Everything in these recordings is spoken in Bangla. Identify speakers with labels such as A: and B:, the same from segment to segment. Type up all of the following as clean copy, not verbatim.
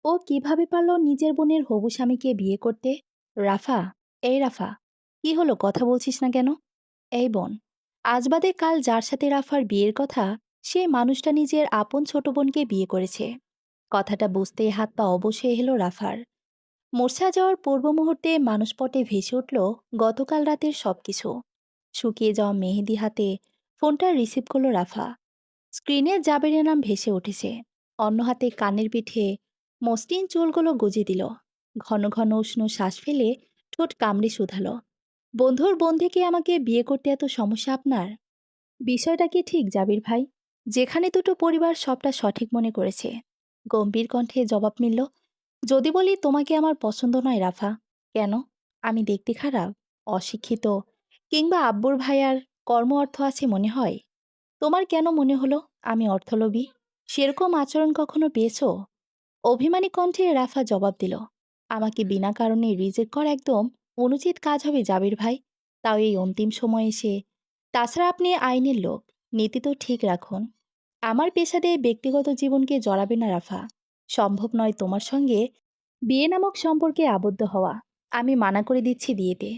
A: ও কিভাবে পারলো নিজের বোনের হবু স্বামীকে বিয়ে করতে? রাফা, এই রাফা, কি হলো, কথা বলছিস না কেন? এই বোন, আজ বাদে কাল যার সাথে রাফার বিয়ের কথা, সেই মানুষটা নিজের আপন ছোট বোনকে বিয়ে করেছে। কথাটা বুঝতেই হাত পা অবশ হয়ে এলো রাফার। মূর্ছা যাওয়ার পূর্ব মুহূর্তে মানুষপটে ভেসে উঠল গতকাল রাতের সবকিছু। শুকিয়ে যাওয়া মেহেদি হাতে ফোনটা রিসিভ করলো রাফা। স্ক্রিনে জাবেরের নাম ভেসে উঠেছে। অন্য হাতে কানের পিঠে মসৃণ চুলগুলো গুজে দিল। ঘন ঘন উষ্ণ শ্বাস ফেলে ঠোঁট কামড়ে শুধালো, বন্ধুর বোন থেকে আমাকে বিয়ে করতে এত সমস্যা আপনার? বিষয়টা কি ঠিক জাবির ভাই? যেখানে দুটো পরিবার সবটা সঠিক মনে করেছে। গম্ভীর কণ্ঠে জবাব মিলল, যদি বলি তোমাকে আমার পছন্দ নয় রাফা। কেন? আমি দেখতে খারাপ, অশিক্ষিত, কিংবা আব্বুর ভাইয়ার কর্ম অর্থ আছে মনে হয়? তোমার কেন মনে হলো আমি অর্থলোভী? সেরকম আচরণ কখনো পেয়েছো? অভিমানী কণ্ঠে রাফা জবাব দিল, আমাকে বিনা কারণে রিজেক্ট করা একদম অনুচিত কাজ হবে জাবির ভাই, তাও এই অন্তিম সময়ে এসে। তাছাড়া আপনি আইনের লোক, নীতি তো ঠিক রাখুন। আমার পেশাতে ব্যক্তিগত জীবনকে জড়াবে না রাফা। সম্ভব নয় তোমার সঙ্গে বিয়ে নামক সম্পর্কে আবদ্ধ হওয়া। আমি মানা করে দিচ্ছি বিয়েতে।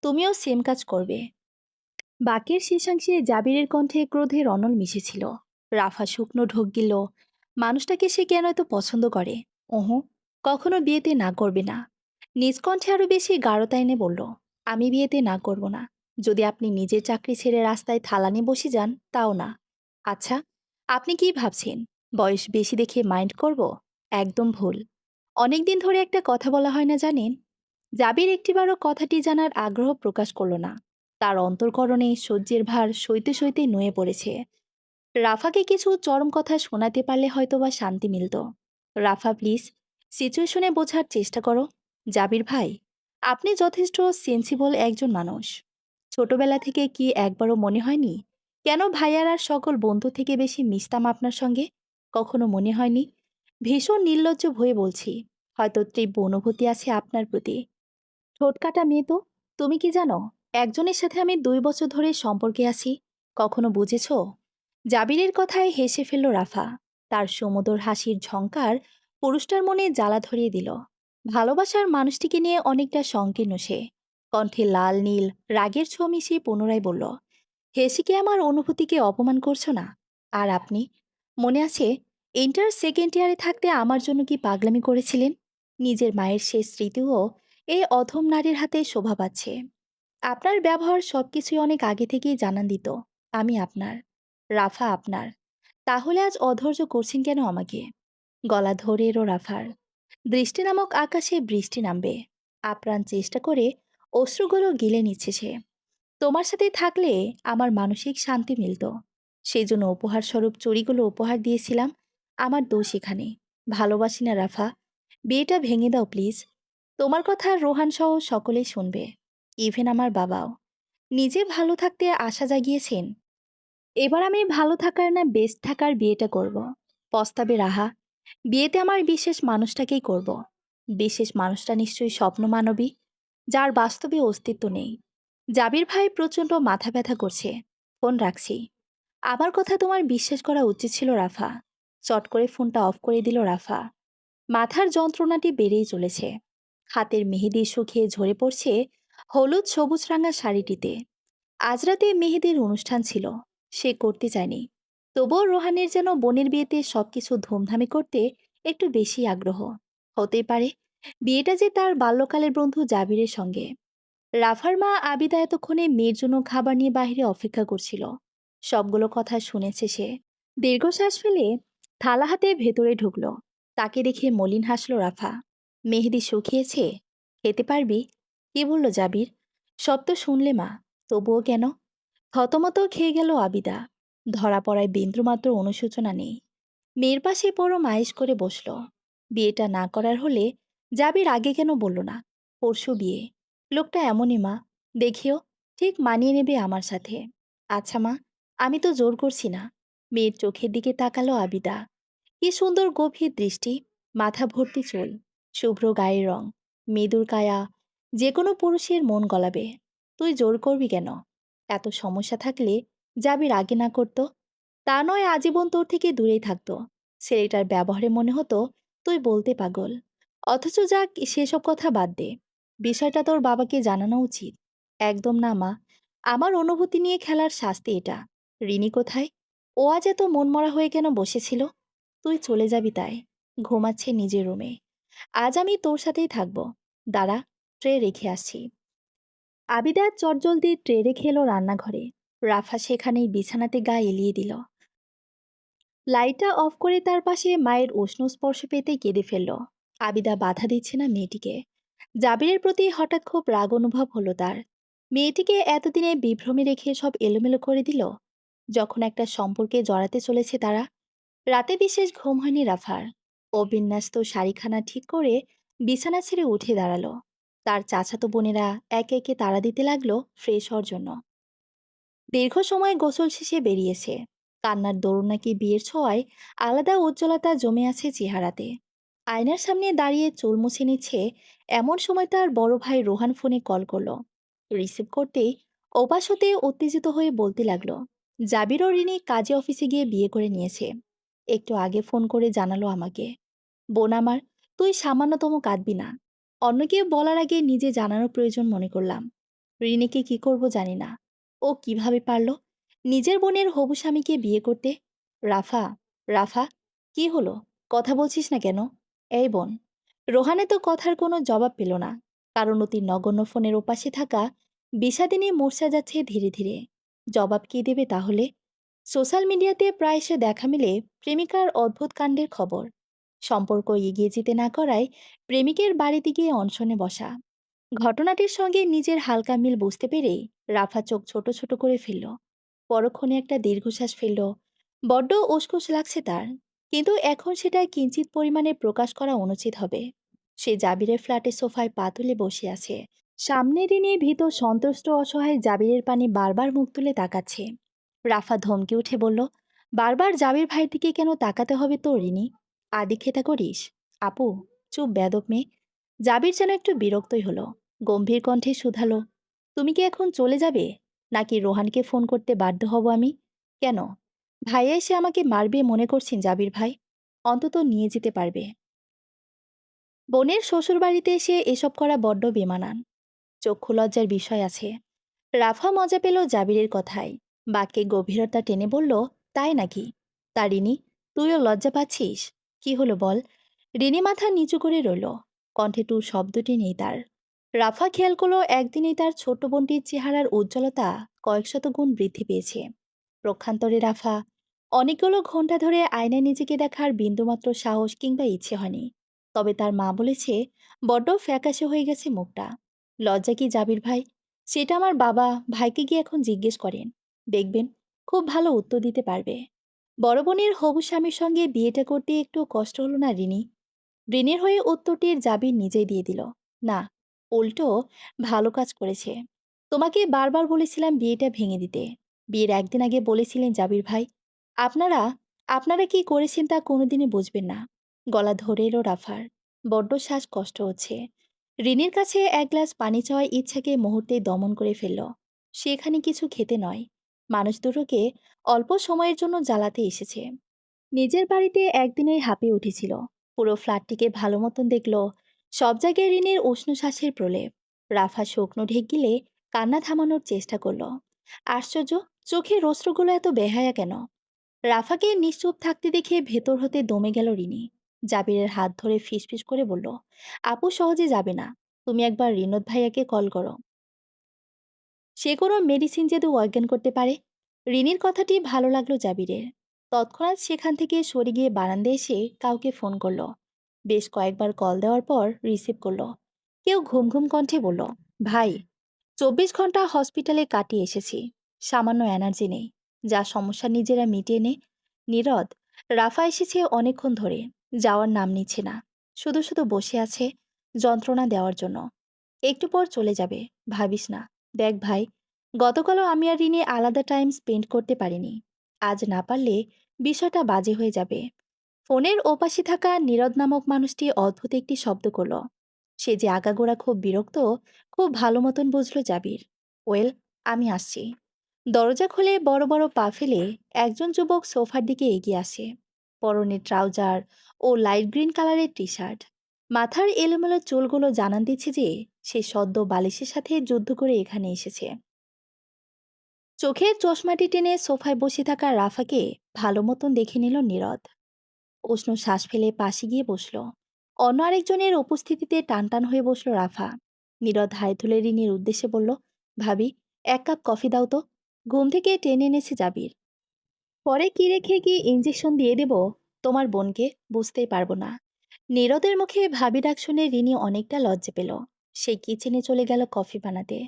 A: তুমিও সেম কাজ করবে। বাকের শেষাংশে জাবিরের কণ্ঠে ক্রোধের অনল মিশেছিল। রাফা শুকনো ঢোক গিল। মানুষটাকে সে কেন এত পছন্দ করে? ওহো, কখনো বিয়েতে না করবে না। নিজ কণ্ঠে আরো বেশি গাঢ়তা এনে বলল, আমি বিয়েতে না করব না। যদি আপনি নিজের চাকরি ছেড়ে রাস্তায় থালা নিয়ে বসে যান, তাও না। আচ্ছা, আপনি কি ভাবছেন বয়স বেশি দেখে মাইন্ড করব? একদম ভুল। অনেকদিন ধরে একটা কথা বলা হয় না জানেন? জাবির একটিবারও কথাটি জানার আগ্রহ প্রকাশ করল না। তার অন্তর্করণে সহ্যের ভার সইতে সইতে নুয়ে পড়েছে। রাফাকে কিছু চরম কথা শোনাতে পারলে হয়তোবা শান্তি মিলত। রাফা প্লিজ, সিচুয়েশনে বোঝার চেষ্টা করো। জাবির ভাই, আপনি যথেষ্ট সেন্সিবল একজন মানুষ। ছোটবেলা থেকে কি একবারও মনে হয়নি কেন ভাইয়ার আর সকল বন্ধু থেকে বেশি মিশতাম আপনার সঙ্গে? কখনো মনে হয়নি? ভীষণ নির্লজ্জ হয়ে বলছি, হয়তো তীব্র অনুভূতি আছে আপনার প্রতি। ঠোঁট কাটা মেয়ে তো। তুমি কি জানো একজনের সাথে আমি 2 বছর ধরে সম্পর্কে আছি? কখনো বুঝেছো? জাবিরের কথায় হেসে ফেলল রাফা। তার সমুদর হাসির ঝংকার পুরুষটার মনে জ্বালা ধরিয়ে দিল। ভালোবাসার মানুষটিকে নিয়ে অনেকটা সংকীর্ণ সে। কণ্ঠে লাল নীল রাগের ছোঁয়া মিশিয়ে পুনরায় বলল, হেসে কি আমার অনুভূতিকে অপমান করছো না? আর আপনি, মনে আছে ইন্টার সেকেন্ড ইয়ারে থাকতে আমার জন্য কি পাগলামি করেছিলেন? নিজের মায়ের শেষ স্মৃতিও এই অধম নারীর হাতে শোভা পাচ্ছে। আপনার ব্যবহার সবকিছুই অনেক আগে থেকেই জানান দিত আমি আপনার। রাফা আপনার। তাহলে আজ অধৈর্য করছেন কেন আমাকে? গলা ধরে এলো রাফার। দৃষ্টি নামক আকাশে বৃষ্টি নামবে। আপ্রাণ চেষ্টা করে অশ্রুগুলো গিলে নিচ্ছে সে। তোমার সাথে থাকলে আমার মানসিক শান্তি মিলত। সেই জন্য উপহার স্বরূপ চুড়িগুলো উপহার দিয়েছিলাম। আমার দোষ এখানে। ভালোবাসি না রাফা। বিয়েটা ভেঙে দাও প্লিজ। তোমার কথা রোহান সহ সকলেই শুনবে, ইভেন আমার বাবাও। নিজে ভালো থাকতে আশা জাগিয়েছেন। এবার আমি ভালো থাকার না বেস্ট থাকার বিয়েটা করব। পস্তাবে রাহা। বিয়েতে আমার বিশেষ মানুষটাকেই করব। বিশেষ মানুষটা নিশ্চয়ই স্বপ্ন মানবী, যার বাস্তবে অস্তিত্ব নেই। জাবির ভাই প্রচণ্ড মাথা ব্যথা করছে। ফোন রাখছি। আমার কথা তোমার বিশ্বাস করা উচিত ছিল রাফা। চট করে ফোনটা অফ করে দিল রাফা। মাথার যন্ত্রণাটি বেড়েই চলেছে। হাতের মেহেদি শুকিয়ে ঝরে পড়ছে হলুদ সবুজ রাঙা শাড়িটিতে। আজ রাতে মেহেদির অনুষ্ঠান ছিল, সে করতে চায়নি। তবুও রোহানের যেন বোনের বিয়েতে সবকিছু ধুমধামে করতে একটু বেশি আগ্রহ। হতেই পারে বিয়েটা যে তার বাল্যকালের বন্ধু জাবিরের সঙ্গে। রাফার মা আবিদা এতক্ষণে মেয়ের জন্য খাবার নিয়ে বাইরে অপেক্ষা করছিল। সবগুলো কথা শুনেছে সে। দীর্ঘশ্বাস ফেলে থালা হাতে ভেতরে ঢুকলো। তাকে দেখে মলিন হাসল রাফা। মেহেদি শুকিয়েছে, খেতে পারবি? কি বলল জাবির? সব তো শুনলে মা, তবুও কেন? থতমত খেয়ে গেল আবিদা। ধরা পড়ায় বিন্দুমাত্র অনুশোচনা নেই। মেয়ের পাশে পরম আয়েশ করে বসল। বিয়েটা না করার হলে জাবির আগে কেন বলল না? পরশু বিয়ে। লোকটা এমনই মা, দেখিও, ঠিক মানিয়ে নেবে আমার সাথে। আচ্ছা মা, আমি তো জোর করছি না। মেয়ের চোখের দিকে তাকালো আবিদা। কি সুন্দর গভীর দৃষ্টি, মাথা ভর্তি চুল, শুভ্র গায়ের রং, মৃদুর কায়া, যে কোনো পুরুষের মন গলাবে। তুই জোর করবি কেন? এত সমস্যা থাকলে জাবির আগে না করতো? তা নয় আজীবন তোর থেকে দূরেই থাকতো। ছেলেটার ব্যবহারে মনে হতো তুই বলতে পাগল। অথচ যাক সেসব কথা বাদ দে। বিষয়টা তোর বাবাকে জানানো উচিত। একদম না মা। আমার অনুভূতি নিয়ে খেলার শাস্তি এটা। রিনি কোথায়? ও আজ এত মনমরা হয়ে কেন বসেছিল? তুই চলে যাবি তাই। ঘুমাচ্ছে নিজের রুমে। আজ আমি তোর সাথেই থাকবো। দাঁড়া, ট্রে রেখে আসছি। আবিদা চটজলদি ট্রে রেখে এলো রান্নাঘরে। রাফা সেখানেই বিছানাতে গা এলিয়ে দিল। লাইটটা অফ করে তার পাশে মায়ের উষ্ণ স্পর্শ পেতে কেঁদে ফেলল। আবিদা বাধা দিচ্ছে না মেয়েটিকে। জাবিরের প্রতি হঠাৎ খুব রাগ অনুভব হলো তার। মেয়েটিকে এতদিনে বিভ্রমে রেখে সব এলোমেলো করে দিল। যখন একটা সম্পর্কে জড়াতে চলেছে তারা। রাতে বিশেষ ঘুম হয়নি রাফার। অবিন্যস্ত শাড়িখানা ঠিক করে বিছানা ছেড়ে উঠে দাঁড়ালো। তার চাচাতো বোনেরা একে একে তাড়া দিতে লাগলো ফ্রেশ হওয়ার জন্য। দীর্ঘ সময় গোসল শেষে বেরিয়েছে। কান্নার দরুন নাকি বিয়ের ছোঁয়ায় আলাদা উজ্জ্বলতা জমে আছে চেহারাতে। আয়নার সামনে দাঁড়িয়ে চুল মুছে নিচ্ছে। এমন সময় তার বড় ভাই রোহান ফোনে কল করলো। রিসিভ করতেই ওপাশ হতে উত্তেজিত হয়ে বলতে লাগলো, জাবির ও রিনি কাজে অফিসে গিয়ে বিয়ে করে নিয়েছে। একটু আগে ফোন করে জানালো আমাকে। বোন আমার, তুই সামান্যতম কাঁদবি না। অন্য কেউ বলার আগে নিজে জানানোর প্রয়োজন মনে করলাম। রিনিকে কি করব জানি না। ও কিভাবে পারল নিজের বোনের হবু স্বামীকে বিয়ে করতে? রাফা, রাফা, কি হলো? কথা বলছিস না কেন? এই বোন। রোহানে তো কথার কোনো জবাব পেল না। কারণ অতি নগণ্য ফোনের ওপাশে থাকা বিষাদিনী মূর্ছা যাচ্ছে ধীরে ধীরে। জবাব কি দেবে তাহলে? সোশ্যাল মিডিয়াতে প্রায় সে দেখা মিলে প্রেমিকার অদ্ভুত কাণ্ডের খবর। সম্পর্ক এগিয়ে যেতে না করায় প্রেমিকের বাড়িতে গিয়ে অনশনে বসা। ঘটনাটির সঙ্গে নিজের হালকা মিল বুঝতে পেরেই রাফা চোখ ছোট ছোট করে ফেলল। পরক্ষণে একটা দীর্ঘশ্বাস ফেলল। বড্ড উসখুস লাগছে তার। কিন্তু এখন সেটা কিঞ্চিত পরিমাণে প্রকাশ করা অনুচিত হবে। সে জাবিরের ফ্ল্যাটে সোফায় পা তুলে বসে আছে। সামনে রিনি ভীত সন্ত্রস্ত অসহায় জাবিরের পানে বারবার মুখ তুলে তাকাচ্ছে। রাফা ধমকে উঠে বলল, বারবার জাবির ভাইয়ের দিকে কেন তাকাতে হবে তো রিনি? আদি খেতা করিস? আপু, চুপ বেয়াদব মেয়ে। জাবির যেন একটু বিরক্তই হলো। গম্ভীর কণ্ঠে শুধালো, তুমি কি এখন চলে যাবে? নাকি রোহানকে ফোন করতে বাধ্য হব আমি? কেন? ভাইয়া এসে আমাকে মারবে মনে করছেন জাবির ভাই? অন্তত নিয়ে যেতে পারবে। বোনের শ্বশুরবাড়িতে এসে এসব করা বড্ড বেমানান। চক্ষু লজ্জার বিষয় আছে। রাফা মজা পেল জাবিরের কথায়। বাক্যে গভীরতা টেনে বলল, তাই নাকি? তা রিনি, তুইও লজ্জা পাচ্ছিস? কি হলো বল? রিনি মাথা নিচু করে রইল। কণ্ঠে টুর শব্দটি নেই তার। রাফা খেয়াল করলো একদিনেই তার ছোট্ট বোনটির চেহারার উজ্জ্বলতা কয়েকশত গুণ বৃদ্ধি পেয়েছে। প্রক্ষান্তরে রাফা অনেকগুলো ঘন্টা ধরে আয়নায় নিজেকে দেখার বিন্দুমাত্র সাহস কিংবা ইচ্ছে হয়নি। তবে তার মা বলেছে বড্ড ফ্যাকাশে হয়ে গেছে মুখটা। লজ্জা কি জাবির ভাই? সেটা আমার বাবা ভাইকে গিয়ে এখন জিজ্ঞেস করেন। দেখবেন খুব ভালো উত্তর দিতে পারবে। বড় বোনের হবু স্বামীর সঙ্গে বিয়েটা করতে একটু কষ্ট হলো না রিনি? রিনির হয়ে উত্তরটির জাবির নিজেই দিয়ে দিল। না, উল্টো ভালো কাজ করেছে। তোমাকে বারবার বলেছিলাম বিয়েটা ভেঙে দিতে। বিয়ের একদিন আগে বলেছিলেন জাবির ভাই, আপনারা আপনারা কি করেছেন তা কোনোদিনই বুঝবেন না। গলা ধরে এলো রাফার। বড্ড শ্বাসকষ্ট হচ্ছে। রিনির কাছে এক গ্লাস পানি চাওয়ার ইচ্ছাকে মুহূর্তে দমন করে ফেলল। সেখানে কিছু খেতে নয়, মানুষ দুটোকে অল্প সময়ের জন্য জ্বালাতে এসেছে। নিজের বাড়িতে একদিনেই হাঁপিয়ে উঠেছিল। পুরো ফ্ল্যাটটিকে ভালো মতন দেখল। সব জায়গায় ঋণের উষ্ণ শ্বাসের প্রলেপ। রাফা শুকনো ঢেক গিলে কান্না থামানোর চেষ্টা করল। আশ্চর্য, চোখের অশ্রুগুলো এত বেহায়া কেন? রাফাকে নিশ্চুপ থাকতে দেখে ভেতর হতে দমে গেল রিনি। জাবিরের হাত ধরে ফিসফিস করে বলল, আপু সহজে যাবে না। তুমি একবার রিনোদ ভাইয়াকে কল করো। সে কোনো মেডিসিন যদি অজ্ঞান করতে পারে। রিনির কথাটি ভালো লাগলো জাবিরের। তৎক্ষণাৎ সেখান থেকে সরে গিয়ে বারান্দায় এসে কাউকে ফোন করলো। বেশ কয়েকবার কল দেওয়ার পর রিসিভ করলো। কেউ ঘুম ঘুম কণ্ঠে বলল, ভাই, 24 ঘন্টা হসপিটালে কাটিয়ে এসেছি। সামান্য এনার্জি নেই। যা সমস্যা নিজেরা মিটিয়ে নে। নীরদ, রাফা এসেছে অনেকক্ষণ ধরে। যাওয়ার নাম নিচ্ছে না। শুধু শুধু বসে আছে যন্ত্রণা দেওয়ার জন্য। একটু পর চলে যাবে, ভাবিস না। দেখ ভাই, গতকালও আমি আর রিনি আলাদা টাইম স্পেন্ড করতে পারিনি। আজ না পারলে বিষয়টা বাজে হয়ে যাবে। ফোনের ওপাশে থাকা নীরদ নামক মানুষটি অদ্ভুত একটি শব্দ করল। সে যে আগাগোড়া খুব বিরক্ত, খুব ভালো মতন বুঝল জাবির। ওয়েল, আমি আসছি। দরজা খুলে বড় বড় পা ফেলে একজন যুবক সোফার দিকে এগিয়ে আসে। পরনে ট্রাউজার ও লাইট গ্রিন কালারের টি শার্ট। মাথার এলোমেলো চুলগুলো জানান দিচ্ছে যে সে সদ্য বালিশের সাথে যুদ্ধ করে এখানে এসেছে। চোখের চশমাটি টেনে সোফায় বসে থাকা রাফাকে ভালো মতন দেখে নিল নীরদ। উষ্ণ শ্বাস ফেলে পাশে গিয়ে বসল। অন্য আরেকজনের উপস্থিতিতে টানটান হয়ে বসল রাফা। নীরদ হাই তুলে রিনির উদ্দেশ্যে বলল, ভাবি, এক কাপ কফি দাও তো। ঘুম থেকে টেনে এনেছে জাবির। পরে কি রেখে কি ইঞ্জেকশন দিয়ে দেব তোমার বোনকে, বুঝতেই পারবো না। নীরদের মুখে ভাবি ডাক শুনে রিনি অনেকটা লজ্জা পেল। সে কিচেনে চলে গেল কফি বানাতে।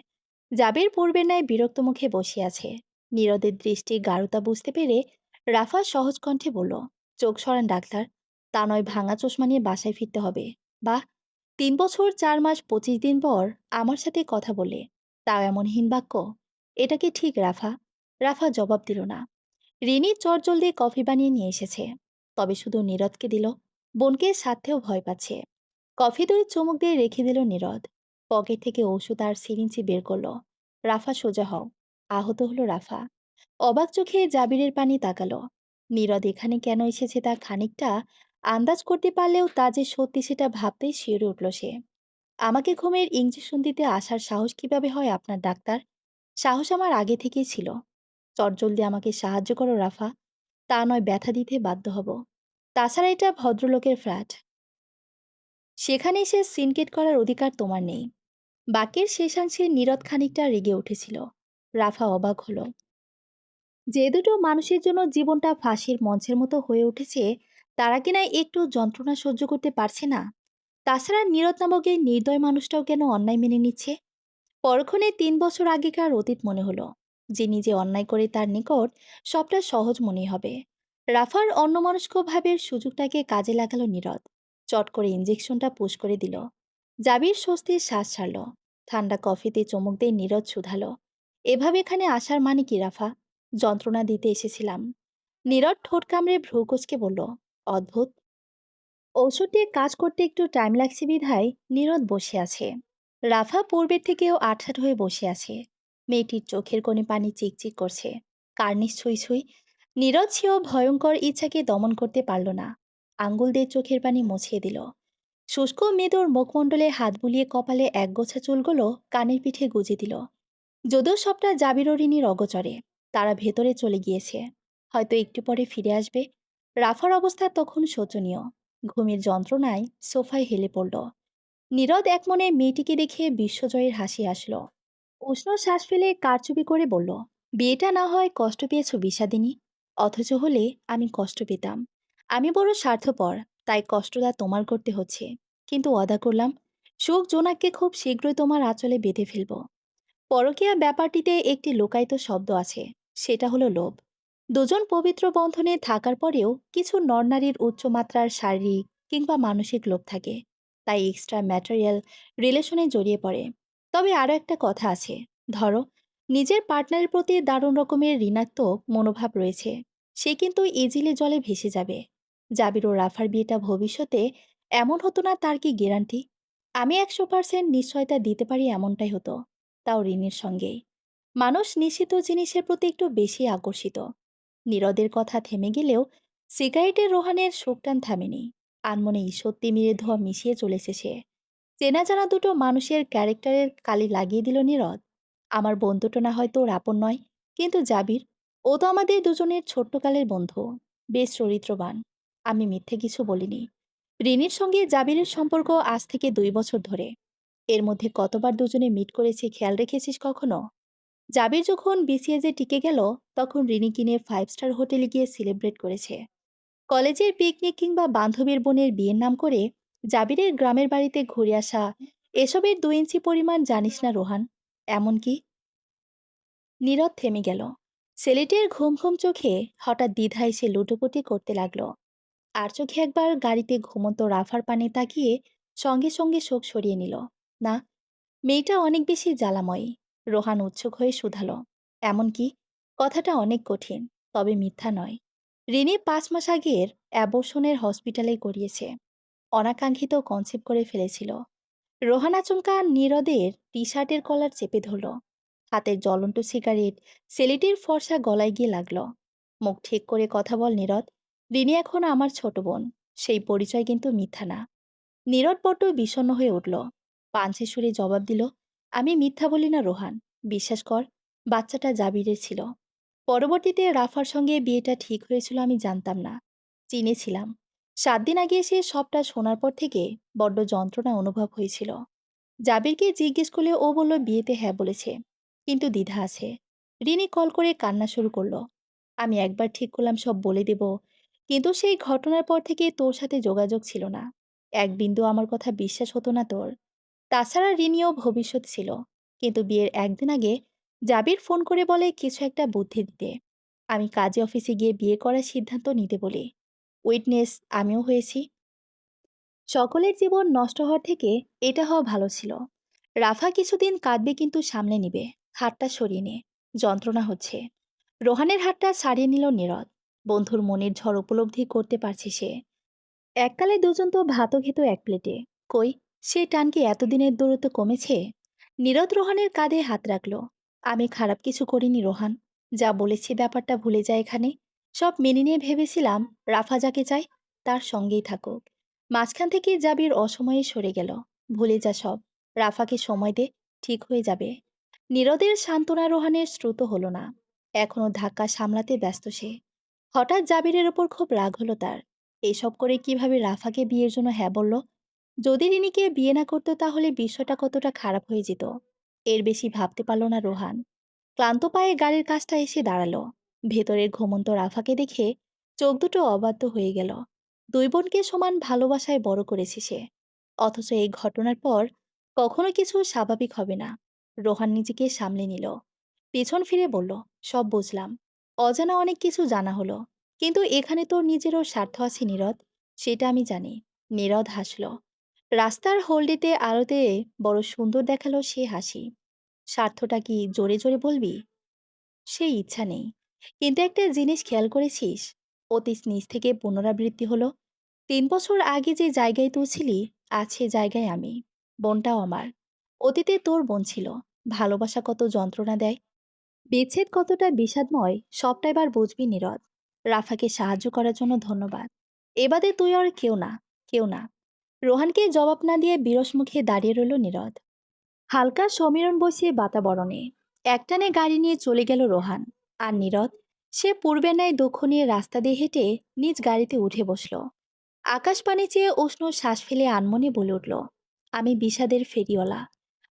A: জাবির পূর্বের ন্যায় বিরক্ত মুখে বসে আছে। নীরদের দৃষ্টি গাঢ়তা বুঝতে পেরে রাফা সহজ কণ্ঠে বলল, চোখ সরান ডাক্তার, তা নয় ভাঙা চশমা নিয়ে বাসায় ফিরতে হবে। বা ৩ বছর ৪ মাস ২৫ দিন পর আমার সাথে কথা বলে, তাও এমন হীন বাক্য, এটা কি ঠিক রাফা? রাফা জবাব দিল না। রিনি চটজলদি কফি বানিয়ে নিয়ে এসেছে, তবে শুধু নীরদকে দিল। বোনকে সাথেও ভয় পাচ্ছে। কফি দুই চুমুক দিয়ে রেখে দিল নীরদ। পকেট থেকে ওষুধ আর সিরিঞ্জি বের করলো। রাফা, সোজা হও। আহত হলো রাফা। অবাক চোখে জাবিরের পানি তাকালো। নীরদ এখানে কেন এসেছে তা খানিকটা আন্দাজ করতে পারলেও তা যে সত্যি সেটা ভাবতেই শিউরে উঠল সে। আমাকে ঘুমের ইঞ্জেকশন দিতে আসার সাহস কিভাবে হয় আপনার ডাক্তার? সাহস আমার আগে থেকেই ছিল। চটজলদি আমাকে সাহায্য করো রাফা, তা নয় ব্যথা দিতে বাধ্য হব। তাছাড়া এটা ভদ্রলোকের ফ্ল্যাট, সেখানে এসে সিনকেট করার অধিকার তোমার নেই। বাক্যের শেষাংশে নীরদ খানিকটা রেগে উঠেছিল। রাফা অবাক হলো। যে দুটো মানুষের জন্য জীবনটা ফাঁসির মঞ্চের মতো হয়ে উঠেছে, তারা কিনা একটু যন্ত্রণা সহ্য করতে পারছে না। তাছাড়া নীরদ নামক এই নির্দয় মানুষটাও কেন অন্যায় মেনে নিচ্ছে? পরক্ষণে ৩ বছর আগেকার অতীত মনে হলো, যে নিজে অন্যায় করে তার নিকট সবটা সহজ মনে হবে। রাফার অন্যমনস্ক ভাবের সুযোগটাকে কাজে লাগালো নীরদ। চট করে ইঞ্জেকশনটা পুশ করে দিল। জাবির স্বস্তির শ্বাস ছাড়ল। ঠান্ডা কফিতে চমক দিয়ে নীরদ শুধালো, এভাবে এখানে আসার মানে কি রাফা? যন্ত্রণা দিতে এসেছিলাম। নীরদ ঠোঁট কামড়ে ভ্রু কুঁচকে বলল, অদ্ভুত। ঔষধটি কাজ করতে একটু টাইম লাগছে বিধায় নীরদ বসে আছে। রাফা পূর্বের থেকেও আটসাট হয়ে বসে আছে। মেয়েটির চোখের কোণে পানি চিকচিক করছে। কার্নিশ ছুঁই ছুঁই। নীরদ সেও ভয়ঙ্কর ইচ্ছাকে দমন করতে পারল না। আঙ্গুল দিয়ে চোখের পানি মুছিয়ে দিল। শুষ্ক মেদুর মুখমণ্ডলে হাত বুলিয়ে কপালে একগোছা চুলগুলো কানের পিঠে গুজে দিল। যদিও সবটা জাবিররিনীর অগচরে, তারা ভেতরে চলে গিয়েছে। হয়তো একটু পরে ফিরে আসবে। রাফার অবস্থা তখন শোচনীয়। ঘুমের যন্ত্রণায় সোফায় হেলে পড়ল। নীরদ একমনে মেয়েটিকে দেখে বিশ্বজয়ের হাসি আসলো। উষ্ণ শ্বাস ফেলে কারচুপি করে বলল, বিয়েটা না হয় কষ্ট পেয়েছ বিষাদিনী, অথচ হলে আমি কষ্ট পেতাম। আমি বড় স্বার্থপর, তাই কষ্টটা তোমার করতে হচ্ছে। কিন্তু ওয়াদা করলাম, সুখ জোনাককে খুব শীঘ্রই তোমার আঁচলে বেঁধে ফেলব। পরকীয়া ব্যাপারটিতে একটি লুকায়িত শব্দ আছে, সেটা হলো লোভ। দুজন পবিত্র বন্ধনে থাকার পরেও কিছু নরনারীর উচ্চমাত্রার শারীরিক কিংবা মানসিক লোভ থাকে, তাই এক্সট্রা ম্যাটেরিয়াল রিলেশনে জড়িয়ে পড়ে। তবে আরও একটা কথা আছে, ধরো নিজের পার্টনারের প্রতি দারুণ রকমের ঋণাত্মক মনোভাব রয়েছে, সে কিন্তু ইজিলি জলে ভেসে যাবে। জাবির ও রাফার বিয়েটা ভবিষ্যতে এমন হতো না তার কি গ্যারান্টি? আমি ১০০% নিশ্চয়তা দিতে পারি এমনটাই হতো, তাও ঋণের সঙ্গেই। মানুষ নিশ্চিত জিনিসের প্রতি একটু বেশি আকর্ষিত। নীরদের কথা থেমে গেলেও সিগারেটের রোহানের শোকটান থামেনি। আনমনে ঈশ্বর তিমিরে ধোয়া মিশিয়ে চলেছে সে। চেনা জানা দুটো মানুষের ক্যারেক্টারের কালি লাগিয়ে দিল নীরদ। আমার বন্ধুটা না হয়তো ওর আপন নয়, কিন্তু জাবির, ও তো আমাদের দুজনের ছোট্টকালের বন্ধু, বেশ চরিত্রবান। আমি মিথ্যে কিছু বলিনি। রিনির সঙ্গে জাবিরের সম্পর্ক আজ থেকে ২ বছর ধরে। এর মধ্যে কতবার দুজনে মিট করেছি খেয়াল রেখেছিস কখনো? জাবির যখন বিসিএসে টিকে গেল, তখন রিনি কিনে 5 স্টার হোটেলে গিয়ে সেলিব্রেট করেছে। কলেজের পিকনিক কিংবা বান্ধবীর বোনের বিয়ের নাম করে জাবিরের গ্রামের বাড়িতে ঘুরে আসা, এসবের ২ ইঞ্চি পরিমাণ জানিস না রোহান। এমনকি নীরদ থেমে গেল। ছেলেটির ঘুম ঘুম চোখে হঠাৎ দ্বিধায় সে লুটোপুটি করতে লাগলো। আর চোখে একবার গাড়িতে ঘুমন্ত রাফার পানে তাকিয়ে সঙ্গে সঙ্গে শোক সরিয়ে নিল। না, মেয়েটা অনেক বেশি জ্বালাময়ী। রোহান উৎসুক হয়ে শুধালো, এমনকি? কথাটা অনেক কঠিন, তবে মিথ্যা নয়। রিনি ৫ মাস আগের অ্যাবর্শনের হসপিটালে করিয়েছে। অনাকাঙ্ক্ষিত কনসেপ্ট করে ফেলেছিল। রোহান আচমকা নীরদের টি শার্টের কলার চেপে ধরল। হাতের জ্বলন্ত সিগারেট ছেলেটির ফর্সা গলায় গিয়ে লাগলো। মুখ ঠিক করে কথা বল নীরদ, রিনি এখন আমার ছোট বোন। সেই পরিচয় কিন্তু মিথ্যা না। নীরদ বড্ড বিষণ্ণ হয়ে উঠল। পাঞ্চে সুরে জবাব দিল, আমি মিথ্যা বলি না রোহান। বিশ্বাস কর, বাচ্চাটা জাবিরের ছিল। পরবর্তীতে রাফার সঙ্গে বিয়েটা ঠিক হয়েছিল আমি জানতাম না, চিনেছিলাম। 7 দিন আগে এসে সবটা শোনার পর থেকে বড্ড যন্ত্রণা অনুভব হয়েছিল। জাবিরকে জিজ্ঞেস করলে ও বলল বিয়েতে হ্যাঁ বলেছে, কিন্তু দ্বিধা আছে। রিনি কল করে কান্না শুরু করলো। আমি একবার ঠিক করলাম সব বলে দেব, কিন্তু সেই ঘটনার পর থেকে তোর সাথে যোগাযোগ ছিল না। এক বিন্দু আমার কথা বিশ্বাস হতো না তোর। তাছাড়া রিনিও ভবিষ্যৎ ছিল, কিন্তু বিয়ের একদিন আগে জাবির ফোন করে বলে কিছু একটা বুদ্ধি দিতে। আমি কাজে অফিসে গিয়ে বিয়ে করার সিদ্ধান্ত নিতে বলি। উইটনেস আমিও হয়েছি। সকলের জীবন নষ্ট হওয়ার থেকে এটা হওয়া ভালো ছিল। রাফা কিছুদিন কাঁদবে কিন্তু সামলে নিবে। হাতটা সরিয়ে নে, যন্ত্রণা হচ্ছে। রোহানের হাতটা ছাড়িয়ে নিল নীরদ। বন্ধুর মনের ঝড় উপলব্ধি করতে পারছে সে। এককালে দুজন তো ভাতও খেত এক প্লেটে। কই, সে টান কি এতদিনের দূরত্ব কমেছে? নীরদ রোহানের কাঁধে হাত রাখল। আমি খারাপ কিছু করিনি রোহান। যা বলেছি ব্যাপারটা ভুলে যায় এখানে। সব মেনে নিয়ে ভেবেছিলাম রাফা যাকে চায় তার সঙ্গেই থাকুক। মাঝখান থেকে জাবির অসময়ে সরে গেল। ভুলে যা সব। রাফাকে সময় দে, ঠিক হয়ে যাবে। নীরদের সান্ত্বনা রোহানের শ্রুত হলো না। এখনো ধাক্কা সামলাতে ব্যস্ত সে। হঠাৎ জাবিরের ওপর খুব রাগ হলো তার। এসব করে কিভাবে রাফাকে বিয়ের জন্য হ্যাঁ বলল? যদি রিনিকে বিয়ে না করতো তাহলে বিষয়টা কতটা খারাপ হয়ে যেত। এর বেশি ভাবতে পারল না রোহান। ক্লান্ত পায়ে গাড়ির কাছটা এসে দাঁড়ালো। ভেতরের ঘুমন্ত রাফাকে দেখে চোখ দুটো অবাধ্য হয়ে গেল। দুই বোনকে সমান ভালোবাসায় বড় করেছে সে। অথচ এই ঘটনার পর কখনো কিছু স্বাভাবিক হবে না। রোহান নিজেকে সামলে নিল। পেছন ফিরে বলল, সব বুঝলাম। অজানা অনেক কিছু জানা হলো। কিন্তু এখানে তোর নিজেরও স্বার্থ আছে নীরদ। সেটা আমি জানি। নীরদ হাসল। রাস্তার হলডেতে আলোতে বড় সুন্দর দেখালো সে হাসি। স্বার্থটা কি জোরে জোরে বলবি? সেই ইচ্ছা নেই। কিন্তু একটা জিনিস খেয়াল করেছিস? অতীত নিজ থেকে পুনরাবৃত্তি হলো। 3 বছর আগে যে জায়গায় তুই ছিলি, আজ সে জায়গায় আমি। বোনটাও আমার। অতীতে তোর বোন ছিল। ভালোবাসা কত যন্ত্রণা দেয়, বিচ্ছেদ কতটা বিষাদময়, সবটা এবার বুঝবি নীরদ। রাফাকে সাহায্য করার জন্য ধন্যবাদ। এবাদে তুই আর কেউ না, কেউ না। রোহানকে জবাব না দিয়ে বিরস মুখে দাঁড়িয়ে রইল নীরদ। হালকা সমীরণ বসিয়ে বাতাবরণে একটানে গাড়ি নিয়ে চলে গেল রোহান। আর নীরদ, সে পূর্বের ন্যায় দক্ষ নিয়ে রাস্তা দিয়ে হেঁটে নিজ গাড়িতে উঠে বসল। আকাশ পানি চেয়ে উষ্ণ শ্বাস ফেলে আনমনে বলে উঠল, আমি বিষাদের ফেরিওয়ালা।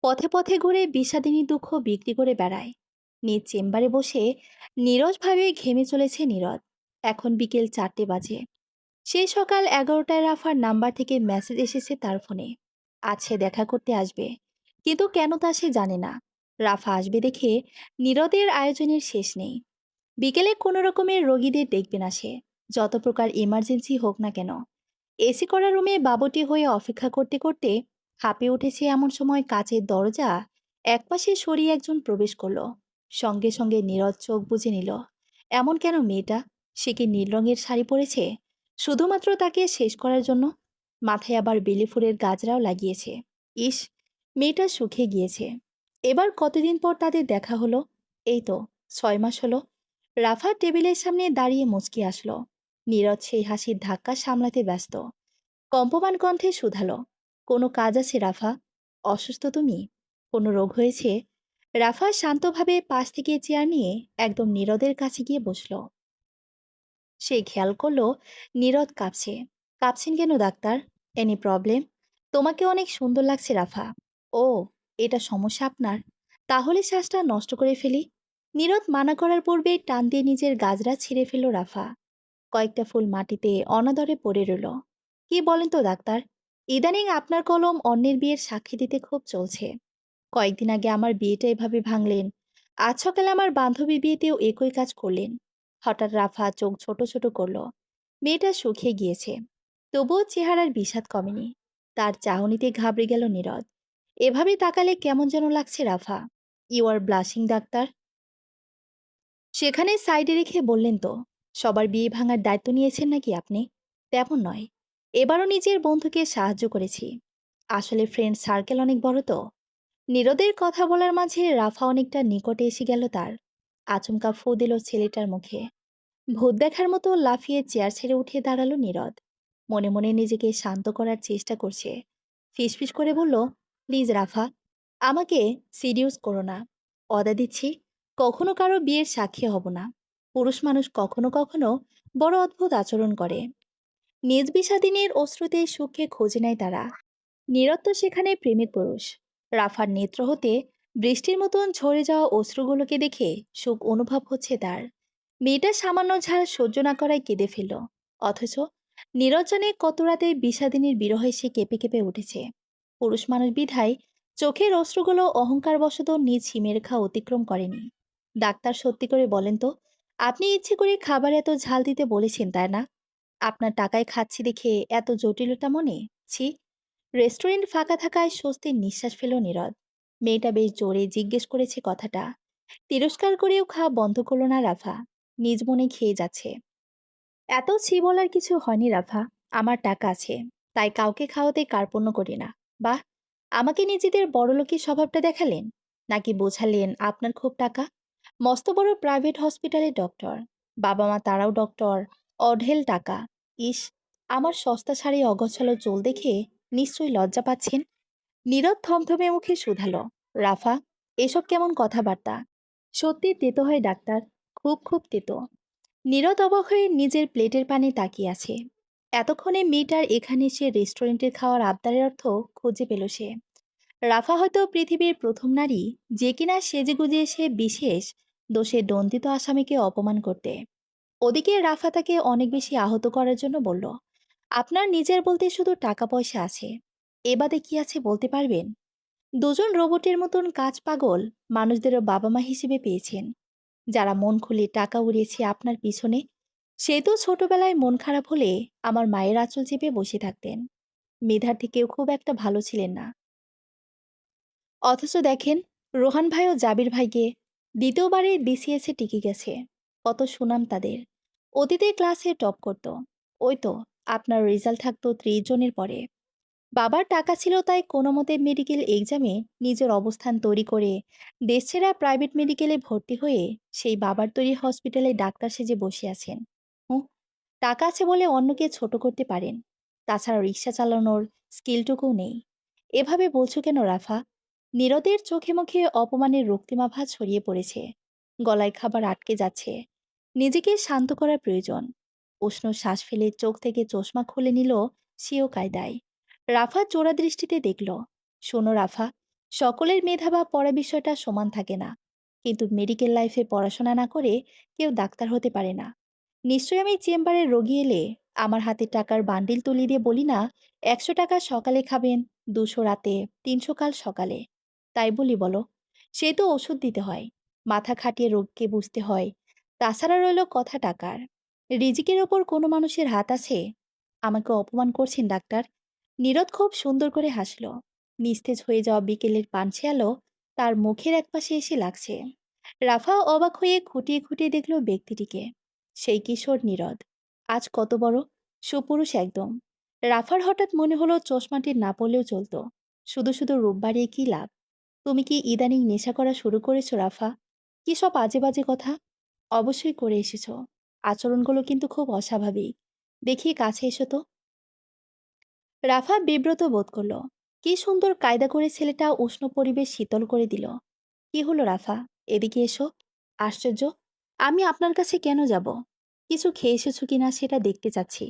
A: পথে পথে ঘুরে বিষাদিনী দুঃখ বিক্রি করে বেড়ায়। নিজ চেম্বারে বসে নীরসভাবে ঘেমে চলেছে নীরদ। এখন বিকেল 4টে বাজে। সেই সকাল 11টায় রাফার নাম্বার থেকে মেসেজ এসেছে তার ফোনে। আজ সে দেখা করতে আসবে, কিন্তু কেন তা সে জানে না। রাফা আসবে দেখে নীরদের আয়োজনের শেষ নেই। বিকেলে কোনো রকমের রোগীদের দেখবে না সে, যত প্রকার ইমার্জেন্সি হোক না কেন। এসি করা রুমে বাবুটি হয়ে অপেক্ষা করতে করতে হাঁপিয়ে উঠেছে এমন সময় কাচের দরজা একপাশে সরিয়ে একজন প্রবেশ করলো। সঙ্গে সঙ্গে নীরদ চোখ বুজে নিল। এমন কেন মেয়েটা? সে কি নীল রঙের শাড়ি পরেছে শুধুমাত্র তাকে শেষ করার জন্য? মাথায় আবার বেলি ফুলের গাজরাও লাগিয়েছে। ইস, মেয়েটা সুখে গিয়েছে। এবার কতদিন পর তাদের দেখা হলো? এই তো 6 মাস হলো। রাফা টেবিলের সামনে দাঁড়িয়ে মুচকি আসলো। নীরদ সেই হাসির ধাক্কা সামলাতে ব্যস্ত। কম্পমান কণ্ঠে শুধালো, কোনো কাজ আছে রাফা? অসুস্থ তুমি? কোনো রোগ হয়েছে? রাফা শান্তভাবে পাশ থেকে চেয়ার নিয়ে একদম নীরদের কাছে গিয়ে বসলো। সে খেয়াল করলো নীরদ কাঁপছে। কাঁপছেন কেন ডাক্তার? Any problem? তোমাকে অনেক সুন্দর লাগছে রাফা। ও, এটা সমস্যা আপনার? তাহলে শ্বাসটা নষ্ট করে ফেলি। নীরদ মানা করার পূর্বে টান দিয়ে নিজের গাজরা ছিঁড়ে ফেলল রাফা। কয়েকটা ফুল মাটিতে অনাদরে পড়ে রইল। কি বলেন তো ডাক্তার, ইদানিং আপনার কলম অন্যের বিয়ের সাক্ষী দিতে খুব চলছে। কয়েকদিন আগে আমার বিয়েটা এভাবে ভাঙলেন। আজ সকালে আমার বান্ধবী বিয়েতেও একই কাজ করলেন। হঠাৎ রাফা চোখ ছোট ছোট করল। মেয়েটা শুকিয়ে গিয়েছে, তবুও চেহারার বিষাদ কমেনি। তার চাহনিতে ঘাবড়ে গেল নীরদ। এভাবে তাকালে কেমন যেন লাগছে Rafa. You are blushing doctor. সেখানে সাইডে রেখে বললেন, তো সবার বিয়ে ভাঙার দায়িত্ব নিয়েছেন নাকি আপনি? তেমন নয়, এবারও নিজের বন্ধুকে সাহায্য করেছি। আসলে ফ্রেন্ড সার্কেল অনেক বড় তো। নীরদের কথা বলার মাঝে রাফা অনেকটা নিকটে এসে গেল তার। আচমকা ফু দিল ছেলেটার মুখে। ভূত দেখার মতো লাফিয়ে চেয়ার ছেড়ে উঠে দাঁড়ালো নীরদ। মনে মনে নিজেকে শান্ত করার চেষ্টা করছে। ফিসফিস করে বলল, প্লিজ রাফা, আমাকে সিরিয়াস করো না। অদা দিচ্ছি, কখনো কারো বিয়ের সাক্ষী হব না। পুরুষ মানুষ কখনো কখনো বড় অদ্ভুত আচরণ করে। নিজ বিষাদিনীর অশ্রুতে সুখে খোঁজে নেয় তারা। নীরদ তো সেখানে প্রেমিক পুরুষ। রাফার নেত্র হতে বৃষ্টির মতন ঝরে যাওয়া অশ্রুগুলোকে দেখে সুখ অনুভব হচ্ছে তার। মেয়েটা সামান্য ঝাল সহ্য না করায় কেঁদে ফেলল। অথচ নীরদ জানে কত রাতে বিষাদিনীর বিরহে সে কেঁপে কেঁপে উঠেছে। পুরুষ মানুষ বিধায় চোখের অশ্রুগুলো অহংকার বশত নিজ সীমারেখা অতিক্রম করেনি। ডাক্তার, সত্যি করে বলেন তো, আপনি ইচ্ছে করে খাবার এত ঝাল দিতে বলেছেন তাই না? আপনার টাকায় খাচ্ছি দেখে এত জটিলতা মনে? ছি! রেস্টুরেন্ট ফাঁকা থাকায় স্বস্তির নিঃশ্বাস ফেল নীরদ। মেয়েটা বেশ জোরে জিজ্ঞেস করেছে কথাটা। তিরস্কার করেও খাওয়া বন্ধ করলো না রাফা। নিজ মনে খেয়ে যাচ্ছে। এত ছি বলার কিছু হয়নি রাফা। আমার টাকা আছে, তাই কাউকে খাওয়াতে কার্পণ্য করি না। বাহ! আমাকে নিজেদের বড়লোকি স্বভাবটা দেখালেন, নাকি বোঝালেন আপনার খুব টাকা? মস্ত বড় প্রাইভেট হসপিটালে ডক্টর, বাবা মা তারাও ডক্টর, অঢেল টাকা। ইস, আমার সস্তা শাড়ি অগোছালো চুল দেখে নিশ্চয়ই লজ্জা পাচ্ছেন। নীরব থমথমে মুখে শুধালো, রাফা, এসব কেমন কথাবার্তা? সত্যি তেতো হয় ডাক্তার, খুব খুব তেতো। নীরদ অবাক হয়ে নিজের প্লেটের পানে তাকিয়ে আছে। এতক্ষণে মেয়েটার এখানে সে রেস্টুরেন্টের খাওয়ার আবদারের অর্থ খুঁজে পেল সে। রাফা হয়তো পৃথিবীর প্রথম নারী যে কিনা সেজেগুজে এসে বিশেষ দোষে দণ্ডিত আসামিকে অপমান করতে। ওদিকে রাফা তাকে অনেক বেশি আহত করার জন্য বলল, আপনার নিজের বলতে শুধু টাকা পয়সা আছে, এ বাদে কি আছে বলতে পারবেন? দুজন রোবটের মতন কাজ পাগল মানুষদেরও বাবা মা হিসেবে পেয়েছেন, যারা মন খুলে টাকা উড়িয়েছে আপনার পিছনে। সে তো ছোটবেলায় মন খারাপ হলে আমার মায়ের আঁচল চেপে বসে থাকতেন। মেধার থেকেও খুব একটা ভালো ছিলেন না। অথচ দেখেন, রোহান ভাই ও জাবির ভাইকে দ্বিতীয়বারে বিসিএসে টিকে গেছে। কত সুনাম তাদের। অতীতে ক্লাসে টপ করত। ওই তো, আপনার রেজাল্ট থাকতো 30 জনের পরে। বাবার টাকা ছিল তাই কোনো মতে মেডিকেল এক্সামে নিজের অবস্থান তৈরি করে দেশছেড়া প্রাইভেট মেডিকেলে ভর্তি হয়ে সেই বাবার তৈরি হসপিটালে ডাক্তার সেজে বসে আছেন। হুঁ, টাকা আছে বলে অন্যকে ছোট করতে পারেন, তাছাড়া রিক্সা চালানোর স্কিলটুকুও নেই। এভাবে বলছো কেন রাফা? নীরদের চোখে মুখে অপমানের রক্তিমাভা ছড়িয়ে পড়েছে। গলায় খাবার আটকে যাচ্ছে। নিজেকে শান্ত করার প্রয়োজন। উষ্ণ শ্বাস ফেলে চোখ থেকে চশমা খুলে নিল সেও কায়দায়। রাফা চোরা দৃষ্টিতে দেখল, শোনো রাফা, সকলের মেধা বা পড়া বিষয়টা সমান থাকে না। কিন্তু মেডিকেল লাইফে পড়াশোনা না করে কেউ ডাক্তার হতে পারে না। নিশ্চয়ই আমি চেম্বারে রোগী এলে আমার হাতে টাকার বান্ডিল তুলে দিয়ে বলি না, 100 টাকা সকালে খাবেন, 200 রাতে, 300 কাল সকালে। তাই বলি বলো? সে তো ওষুধ দিতে হয়, মাথা খাটিয়ে রোগকে বুঝতে হয়। তাছাড়া রইল কথা টাকার। রিজিকের ওপর কোনো মানুষের হাত আছে? আমাকে অপমান করছেন ডাক্তার? নীরদ খুব সুন্দর করে হাসল। নিস্তেজ হয়ে যাওয়া বিকেলের পানসে আলো তার মুখের একপাশে এসে লাগছে। রাফা অবাক হয়ে খুঁটিয়ে খুঁটিয়ে দেখল ব্যক্তিটিকে। সেই কিশোর নীরদ, আজ কত বড় সুপুরুষ একদম। রাফার হঠাৎ মনে হলো চশমাটি না পড়লেও চলতো। শুধু শুধু রূপ বাড়িয়ে কি লাভ? তুমি কি ইদানিং নেশা করা শুরু করেছো রাফা? কি সব আজে বাজে কথা? অবশ্যই করে এসেছো। আচরণগুলো কিন্তু খুব অস্বাভাবিক। দেখি কাছে এসো তো। রাফা বিব্রত বোধ করল। কি সুন্দর কায়দা করে ছেলেটা উষ্ণ পরিবেশ শীতল করে দিল। কি হলো রাফা, এদিকে এসো। আশ্চর্য, আমি আপনার কাছে কেন যাব? কিছু খেয়ে এসেছো কিনা সেটা দেখতে চাচ্ছি।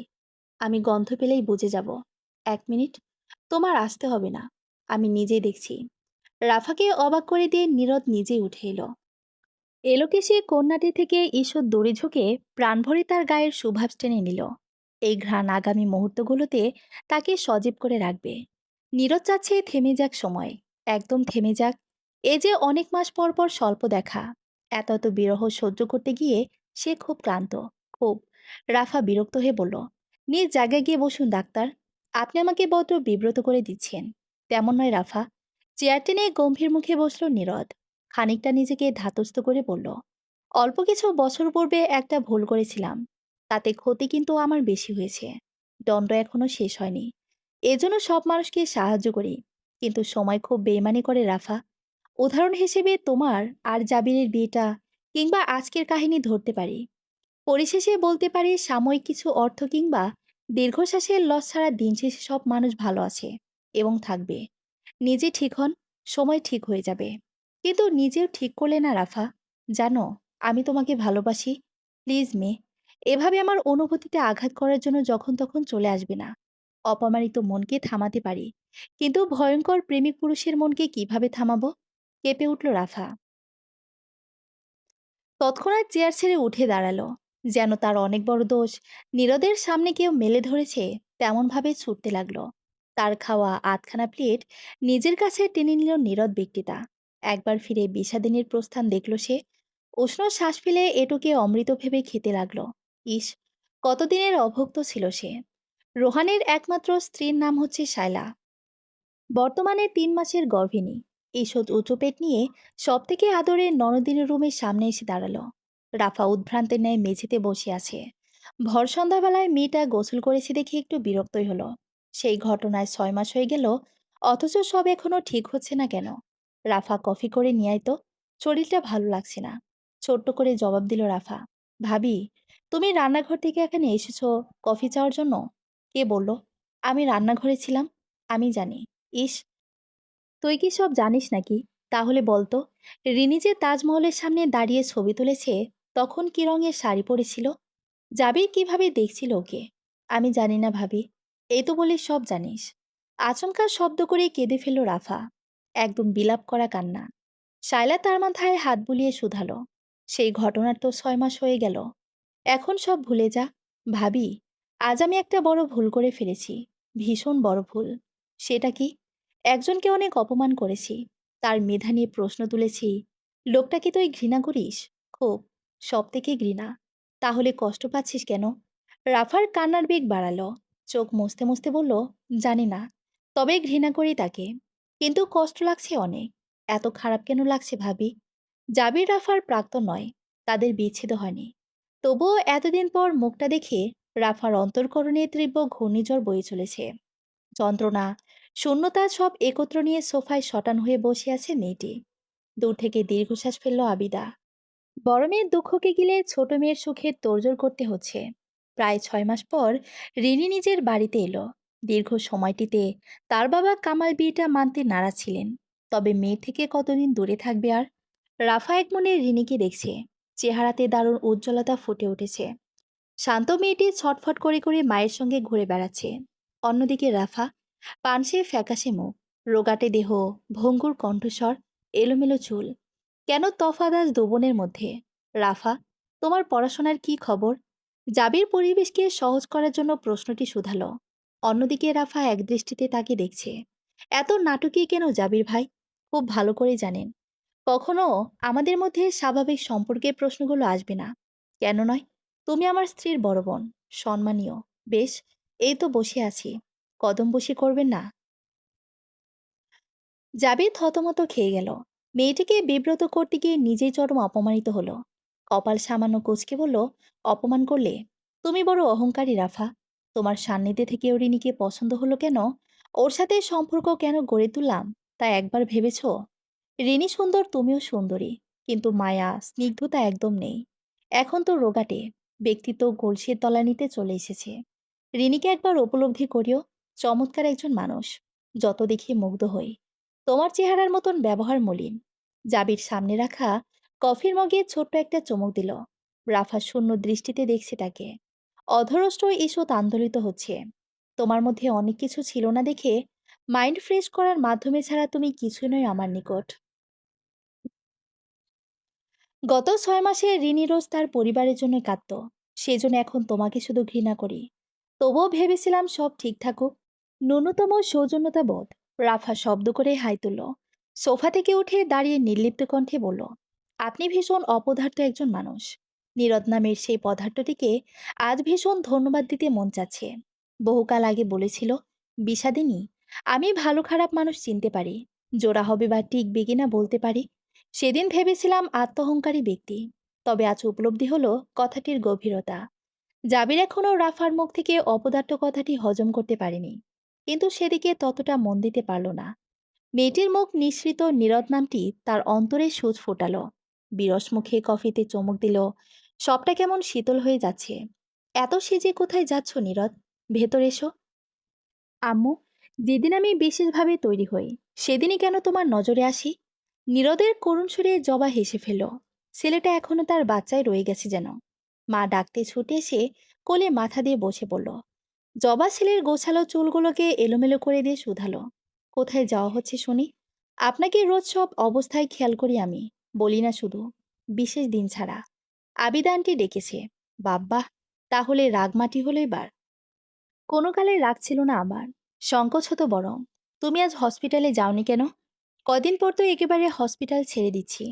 A: আমি গন্ধ পেলেই বুঝে যাব। 1 মিনিট, তোমার আসতে হবে না, আমি নিজেই দেখছি। রাফাকে অবাক করে দিয়ে নীরদ নিজেই উঠে এলো। এলোকে সে কন্যাটি থেকে ঈষৎ দড়ি ঝুঁকে প্রাণ ভরে তার গায়ের সুভাষ টেনে নিল। এই ঘ্রাণ আগামী মুহূর্তগুলোতে তাকে সজীব করে রাখবে। নীরদ চাচ্ছে থেমে যাক সময়, একদম থেমে যাক। এ যে অনেক মাস পর পর স্বল্প দেখা। এত এত বিরহ সহ্য করতে গিয়ে সে খুব ক্লান্ত, খুব। রাফা বিরক্ত হয়ে বলল, নিজ জায়গায় গিয়ে বসুন ডাক্তার। আপনি আমাকে বড্ড বিব্রত করে দিচ্ছেন। তেমন নয় রাফা। চেয়ার টেনে গম্ভীর মুখে বসল নীরদ। খানিকটা নিজেকে ধাতস্থ করে বলল, অল্প কিছু বছর পূর্বে একটা ভুল করেছিলাম, তাতে ক্ষতি কিন্তু আমার বেশি হয়েছে। দণ্ড এখনো শেষ হয়নি। এজন্য সব মানুষকে সাহায্য করি, কিন্তু সময় খুব বেইমানি করে রাফা। উদাহরণ হিসেবে তোমার আর জাবিরের বিয়েটা, কিংবা আজকের কাহিনী ধরতে পারি। পরিশেষে বলতে পারি সাময়িক কিছু অর্থ কিংবা দীর্ঘশ্বাসের লস ছাড়া দিন শেষে সব মানুষ ভালো আছে এবং থাকবে। নিজে ঠিক হন, সময় ঠিক হয়ে যাবে। কিন্তু নিজেও ঠিক করলে না রাফা, জানো, আমি তোমাকে ভালোবাসি। প্লিজ মেয়ে, এভাবে আমার অনুভূতিতে আঘাত করার জন্য যখন তখন চলে আসবে না। অপমানিত মনকে থামাতে পারি, কিন্তু ভয়ঙ্কর প্রেমিক পুরুষের মনকে কিভাবে থামাবো? কেঁপে উঠল রাফা। তৎক্ষণাৎ চেয়ার ছেড়ে উঠে দাঁড়ালো, যেন তার অনেক বড় দোষ নীরদের সামনে কেউ মেলে ধরেছে তেমন ভাবে ছুটতে লাগলো। তার খাওয়া আধখানা প্লেট নিজের কাছে টেনে নিল নীরদ ব্যক্তিটা। একবার ফিরে বিষাদিনীর প্রস্থান দেখল সে। উষ্ণ শ্বাস ফেলে এটুকে অমৃত ভেবে খেতে লাগলো। ইস, কতদিনের অভুক্ত ছিল সে। রোহানের একমাত্র স্ত্রীর নাম হচ্ছে শায়লা, বর্তমানে ৩ মাসের গর্ভিণী। ঈষৎ উঁচু পেট নিয়ে সব থেকে আদরের ননদিনের রুমের সামনে এসে দাঁড়ালো। রাফা উদ্ভ্রান্তের ন্যায় মেঝেতে বসে আছে। ভর সন্ধ্যাবেলায় মেয়েটা গোসল করেছে দেখে একটু বিরক্তই হলো। সেই ঘটনায় ৬ মাস হয়ে গেল, অথচ সব এখনো ঠিক হচ্ছে না কেন? রাফা, কফি করে নিয়ে আয় তো, শরীরটা ভালো লাগছে না। ছোট্ট করে জবাব দিল রাফা। ভাবি, তুমি রান্নাঘর থেকে এখানে এসেছো কফি চাওয়ার জন্য? কে বলল? আমি রান্নাঘরে ছিলাম। আমি জানি। ইস, তুই কি সব জানিস নাকি? তাহলে বলতো, রিনি যে তাজমহলের সামনে দাঁড়িয়ে ছবি তুলেছে, তখন কি রঙের শাড়ি পরেছিল? জাবির কিভাবে দেখছিল ওকে? আমি জানি না ভাবি। এই তো বলিস সব জানিস। আচমকা শব্দ করে কেঁদে ফেলল রাফা। একদম বিলাপ করা কান্না। শায়লা তার মাথায় হাত বুলিয়ে শুধালো। সেই ঘটনার তো ৬ মাস হয়ে গেল। এখন সব ভুলে যা। ভাবি, আজ আমি একটা বড় ভুল করে ফেলেছি। ভীষণ বড় ভুল। সেটা কি? একজনকে অনেক অপমান করেছি। তার মেধা নিয়ে প্রশ্ন তুলেছি। লোকটাকে তুই ঘৃণা করিস? খুব। সব থেকে ঘৃণা। তাহলে কষ্ট পাচ্ছিস কেন? রাফার কান্নার বেগ বাড়ালো। চোখ মুছতে মুছতে বলল, জানি না। তবে ঘৃণা করি তাকে। কিন্তু কষ্ট লাগছে অনেক। এত খারাপ কেন লাগছে ভাবি? জাবির রাফার প্রাক্তন নয়। তাদের বিচ্ছেদ হয়নি। তবুও এতদিন পর মুখটা দেখে রাফার অন্তর্করণে তীব্র ঘূর্ণিঝড় বয়ে চলেছে। যন্ত্রণা, শূন্যতা সব একত্র নিয়ে সোফায় শটান হয়ে বসে আছে মেয়েটি। দূর থেকে দীর্ঘশ্বাস ফেলল আবিদা। বড় মেয়ের দুঃখকে গিলে ছোট মেয়ের সুখের তোড়জোড় করতে হচ্ছে। প্রায় ৬ মাস পর রিনি নিজের বাড়িতে এলো। দীর্ঘ সময়টিতে তার বাবা কামাল বিয়েটা মানতে নারাজ ছিলেন। তবে মেয়ে থেকে কতদিন দূরে থাকবে আর? রাফা এক মনে রিনিকে দেখছে। চেহারাতে দারুণ উজ্জ্বলতা ফুটে উঠেছে। শান্ত মেয়েটি ছটফট করে করে মায়ের সঙ্গে ঘুরে বেড়াচ্ছে। অন্যদিকে রাফা, পানসে ফ্যাকাশে মুখ, রোগাটে দেহ, ভঙ্গুর কণ্ঠস্বর, এলোমেলো চুল। কেন তফাৎ আজ দুবনের মধ্যে? রাফা, তোমার পড়াশোনার কি খবর? জাবির পরিবেশকে সহজ করার জন্য প্রশ্নটি শুধালো। অন্যদিকে রাফা একদৃষ্টিতে তাকে দেখছে। এত নাটকীয় কেন জাবির ভাই? খুব ভালো করে জানেন, কখনো আমাদের মধ্যে স্বাভাবিক সম্পর্কের প্রশ্নগুলো আসবে না। কেন নয়? তুমি আমার স্ত্রীর বড় বোন, সম্মানীয়। বেশ, এই তো বসে আছি। কদম বসে করবেন না? জাবির থতমত খেয়ে গেল। মেয়েটিকে বিব্রত করতে গিয়ে নিজেই চরম অপমানিত হলো। কপাল সামান্য কুঁচকে বলল, অপমান করলে? তুমি বড় অহংকারী রাফা। তোমার সান্নিধ্যে থেকে রিনিকে পছন্দ হলো কেন? ওর সাথে সম্পর্ক কেন গড়ে তুললাম তা একবার ভেবেছ? রিনি সুন্দর, তুমিও সুন্দরী। কিন্তু মায়া, স্নিগ্ধতা একদম নেই। এখন তো রোগাটে, ব্যক্তিত্ব গলসিয়ে তলানিতে চলে এসেছে। রিনিকে একবার উপলব্ধি করিও। চমৎকার একজন মানুষ। যত দেখি মুগ্ধ হই। তোমার চেহারার মতন ব্যবহার মলিন। জাবির সামনে রাখা কফির মগে ছোট্ট একটা চমক দিল। রাফা শূন্য দৃষ্টিতে দেখছে তাকে। অধরষ্ট ঈষৎ আন্দোলিত হচ্ছে। তোমার মধ্যে অনেক কিছু ছিল না দেখে মাইন্ড ফ্রেশ করার মাধ্যমে ছাড়া তুমি কিছুই নয় আমার নিকট। গত ৬ মাসে রিনি রোজ তার পরিবারের জন্য কাঁদত। সেজন্য এখন তোমাকে শুধু ঘৃণা করি। তবুও ভেবেছিলাম সব ঠিক থাকুক। ন্যূনতম সৌজন্যতা বোধ। রাফা শব্দ করে হাই তুলল। সোফা থেকে উঠে দাঁড়িয়ে নির্লিপ্ত কণ্ঠে বলল, আপনি ভীষণ অপদার্থ একজন মানুষ। নীরদ নামের সেই পদার্থটিকে আজ ভীষণ ধন্যবাদ দিতে মন চাচ্ছে। বহুকাল আগে বলেছিল, বিষাদিনী, আমি ভালো খারাপ মানুষ চিনতে পারি। জোড়া হবে বা টিকবে কিনা বলতে পারি। সেদিন ভেবেছিলাম আত্মহংকারী ব্যক্তি। তবে আজ উপলব্ধি হলো কথাটির গভীরতা। জাবির এখনও রাফার মুখ থেকে অপদার্থ কথাটি হজম করতে পারেনি। কিন্তু সেদিকে ততটা মন দিতে পারল না। মেয়েটির মুখ নিঃসৃত নীরদ নামটি তার অন্তরে সুচ ফোটালো। বিরস মুখে কফিতে চমক দিল। সবটা কেমন শীতল হয়ে যাচ্ছে। এত সেজে কোথায় যাচ্ছ নীরদ? ভেতর এসো। আম্মু, যেদিন আমি বিশেষভাবে তৈরি হই, সেদিনই কেন তোমার নজরে আসি? নীরদের করুণ সুরে জবা হেসে ফেল। ছেলেটা এখনো তার বাচ্চায় রয়ে গেছে যেন। মা ডাকতে ছুটে এসে কোলে মাথা দিয়ে বসে পড়ল। জবা ছেলের গোছালো চুলগুলোকে এলোমেলো করে দিয়ে শুধালো, কোথায় যাওয়া হচ্ছে শুনি? আপনাকে রোজ সব অবস্থায় খেয়াল করি আমি, বলি না শুধু, বিশেষ দিন ছাড়া। আবিদা আন্টি ডেকেছে। বাব্বা, তাহলে রাগমাটি হলো এবার। কোনো কালে রাগ ছিল না আমার, সংকোচ হতো বরং। তুমি আজ হসপিটালে যাওনি কেন? কদিন পর তো একেবারে হসপিটাল ছেড়ে দিচ্ছি,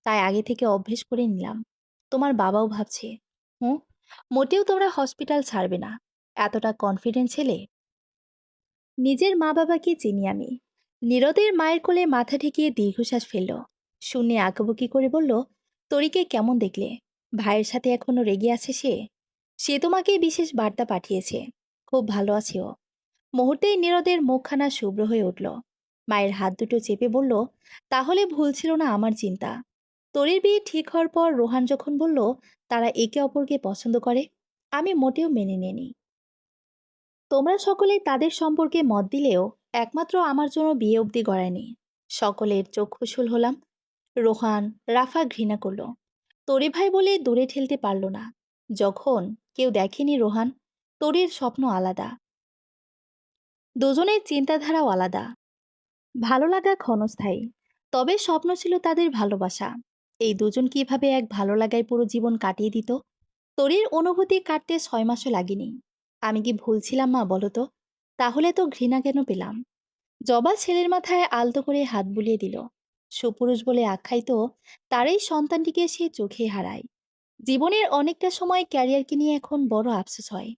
A: তাই আগে থেকে অভ্যেস করে নিলাম। তোমার বাবাও ভাবছে। হুঁ, মোটেও তোমরা হসপিটাল ছাড়বে না। এতটা কনফিডেন্ট ছেলে। নিজের মা বাবাকে চিনি আমি। নীরদের মায়ের কোলে মাথা ঠেকিয়ে দীর্ঘশ্বাস ফেলল। শূন্যে আঁকাবুকি করে বলল, তরিকে কেমন দেখলে? ভাইয়ের সাথে এখনো রেগে আছে সে? সে তোমাকে বিশেষ বার্তা পাঠিয়েছে। খুব ভালো আছে ও। মুহূর্তেই নীরদের মুখখানা শুভ্র হয়ে উঠল। মায়ের হাত দুটো চেপে বলল, তাহলে ভুল ছিল না আমার চিন্তা। তরির বিয়ে ঠিক হওয়ার পর রোহান যখন বলল তারা একে অপরকে পছন্দ করে, আমি মোটেও মেনে নিইনি। তোমরা সকলে তাদের সম্পর্কে মত দিলেও একমাত্র আমার জন্য বিয়ে অবধি গড়ায়নি। সকলের চক্ষুশূল হলাম। রোহান, রাফা ঘৃণা করল। তরি ভাই বলে দূরে ঠেলতে পারল না। যখন কেউ দেখেনি রোহান, তরির স্বপ্ন আলাদা। দুজনের চিন্তাধারাও আলাদা। ভালো লাগা ক্ষণস্থায়ী, তবে স্বপ্ন ছিল তাদের ভালোবাসা। এই দুজন কিভাবে এক ভালো লাগায় পুরো জীবন কাটিয়ে দিত। তরির অনুভূতি কাটতে 6 মাসও লাগেনি। আমি কি ভুলছিলাম মা, বলো তো? তাহলে তো ঘৃণা কেন পেলাম? জবা ছেলের মাথায় আলতো করে হাত বুলিয়ে দিল। সুপুরুষ বলে আখ্যায়িত তার এই সন্তানটিকে সে চোখে হারায়। জীবনের অনেকটা সময় ক্যারিয়ারকে নিয়ে এখন বড় আফসোস হয়।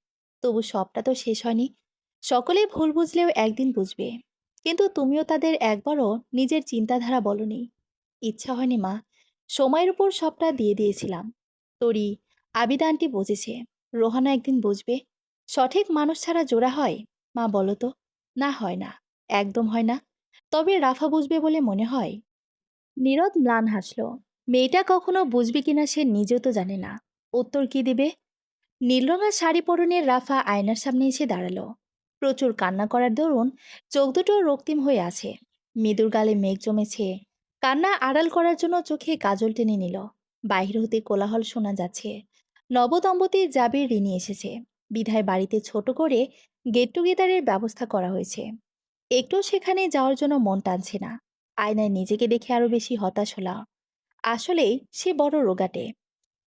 A: তবু সবটা তো শেষ হয়নি। সকলে ভুল বুঝলেও একদিন বুঝবে। কিন্তু তুমিও তাদের একবারও নিজের চিন্তাধারা বলনি। ইচ্ছা হয়নি মা, সময়ের উপর সবটা দিয়ে দিয়েছিলাম। তরি, আবিদা আন্টি বুঝেছে, রোহানা একদিন বুঝবে। সঠিক মানুষ ছাড়া জোড়া হয় মা, বলো তো? না, হয় না, একদম হয় না। তবে রাফা বুঝবে বলে মনে হয়। নীরদ ম্লান হাসল। মেয়েটা কখনো বুঝবে কিনা সে নিজেও তো জানে না। উত্তর কি দিবে? নীলরঙা শাড়ি পরনে রাফা আয়নার সামনে এসে দাঁড়ালো। প্রচুর কান্না করার দরুন চোখ দুটো রক্তিম হয়ে আছে। মৃদুর গালে মেঘ জমেছে। কান্না আড়াল করার জন্য চোখে কাজল টেনে নিল। বাইরে হতে কোলাহল শোনা যাচ্ছে। নবদম্পতি জাবির ঋণী এসেছে। বিধায় বাড়িতে ছোট করে গেট টুগেদারের ব্যবস্থা করা হয়েছে। একটু সেখানে যাওয়ার জন্য মন টানছে না। আয়নায় নিজেকে দেখে আরো বেশি হতাশ হলাম। আসলেই সে বড় রোগাটে।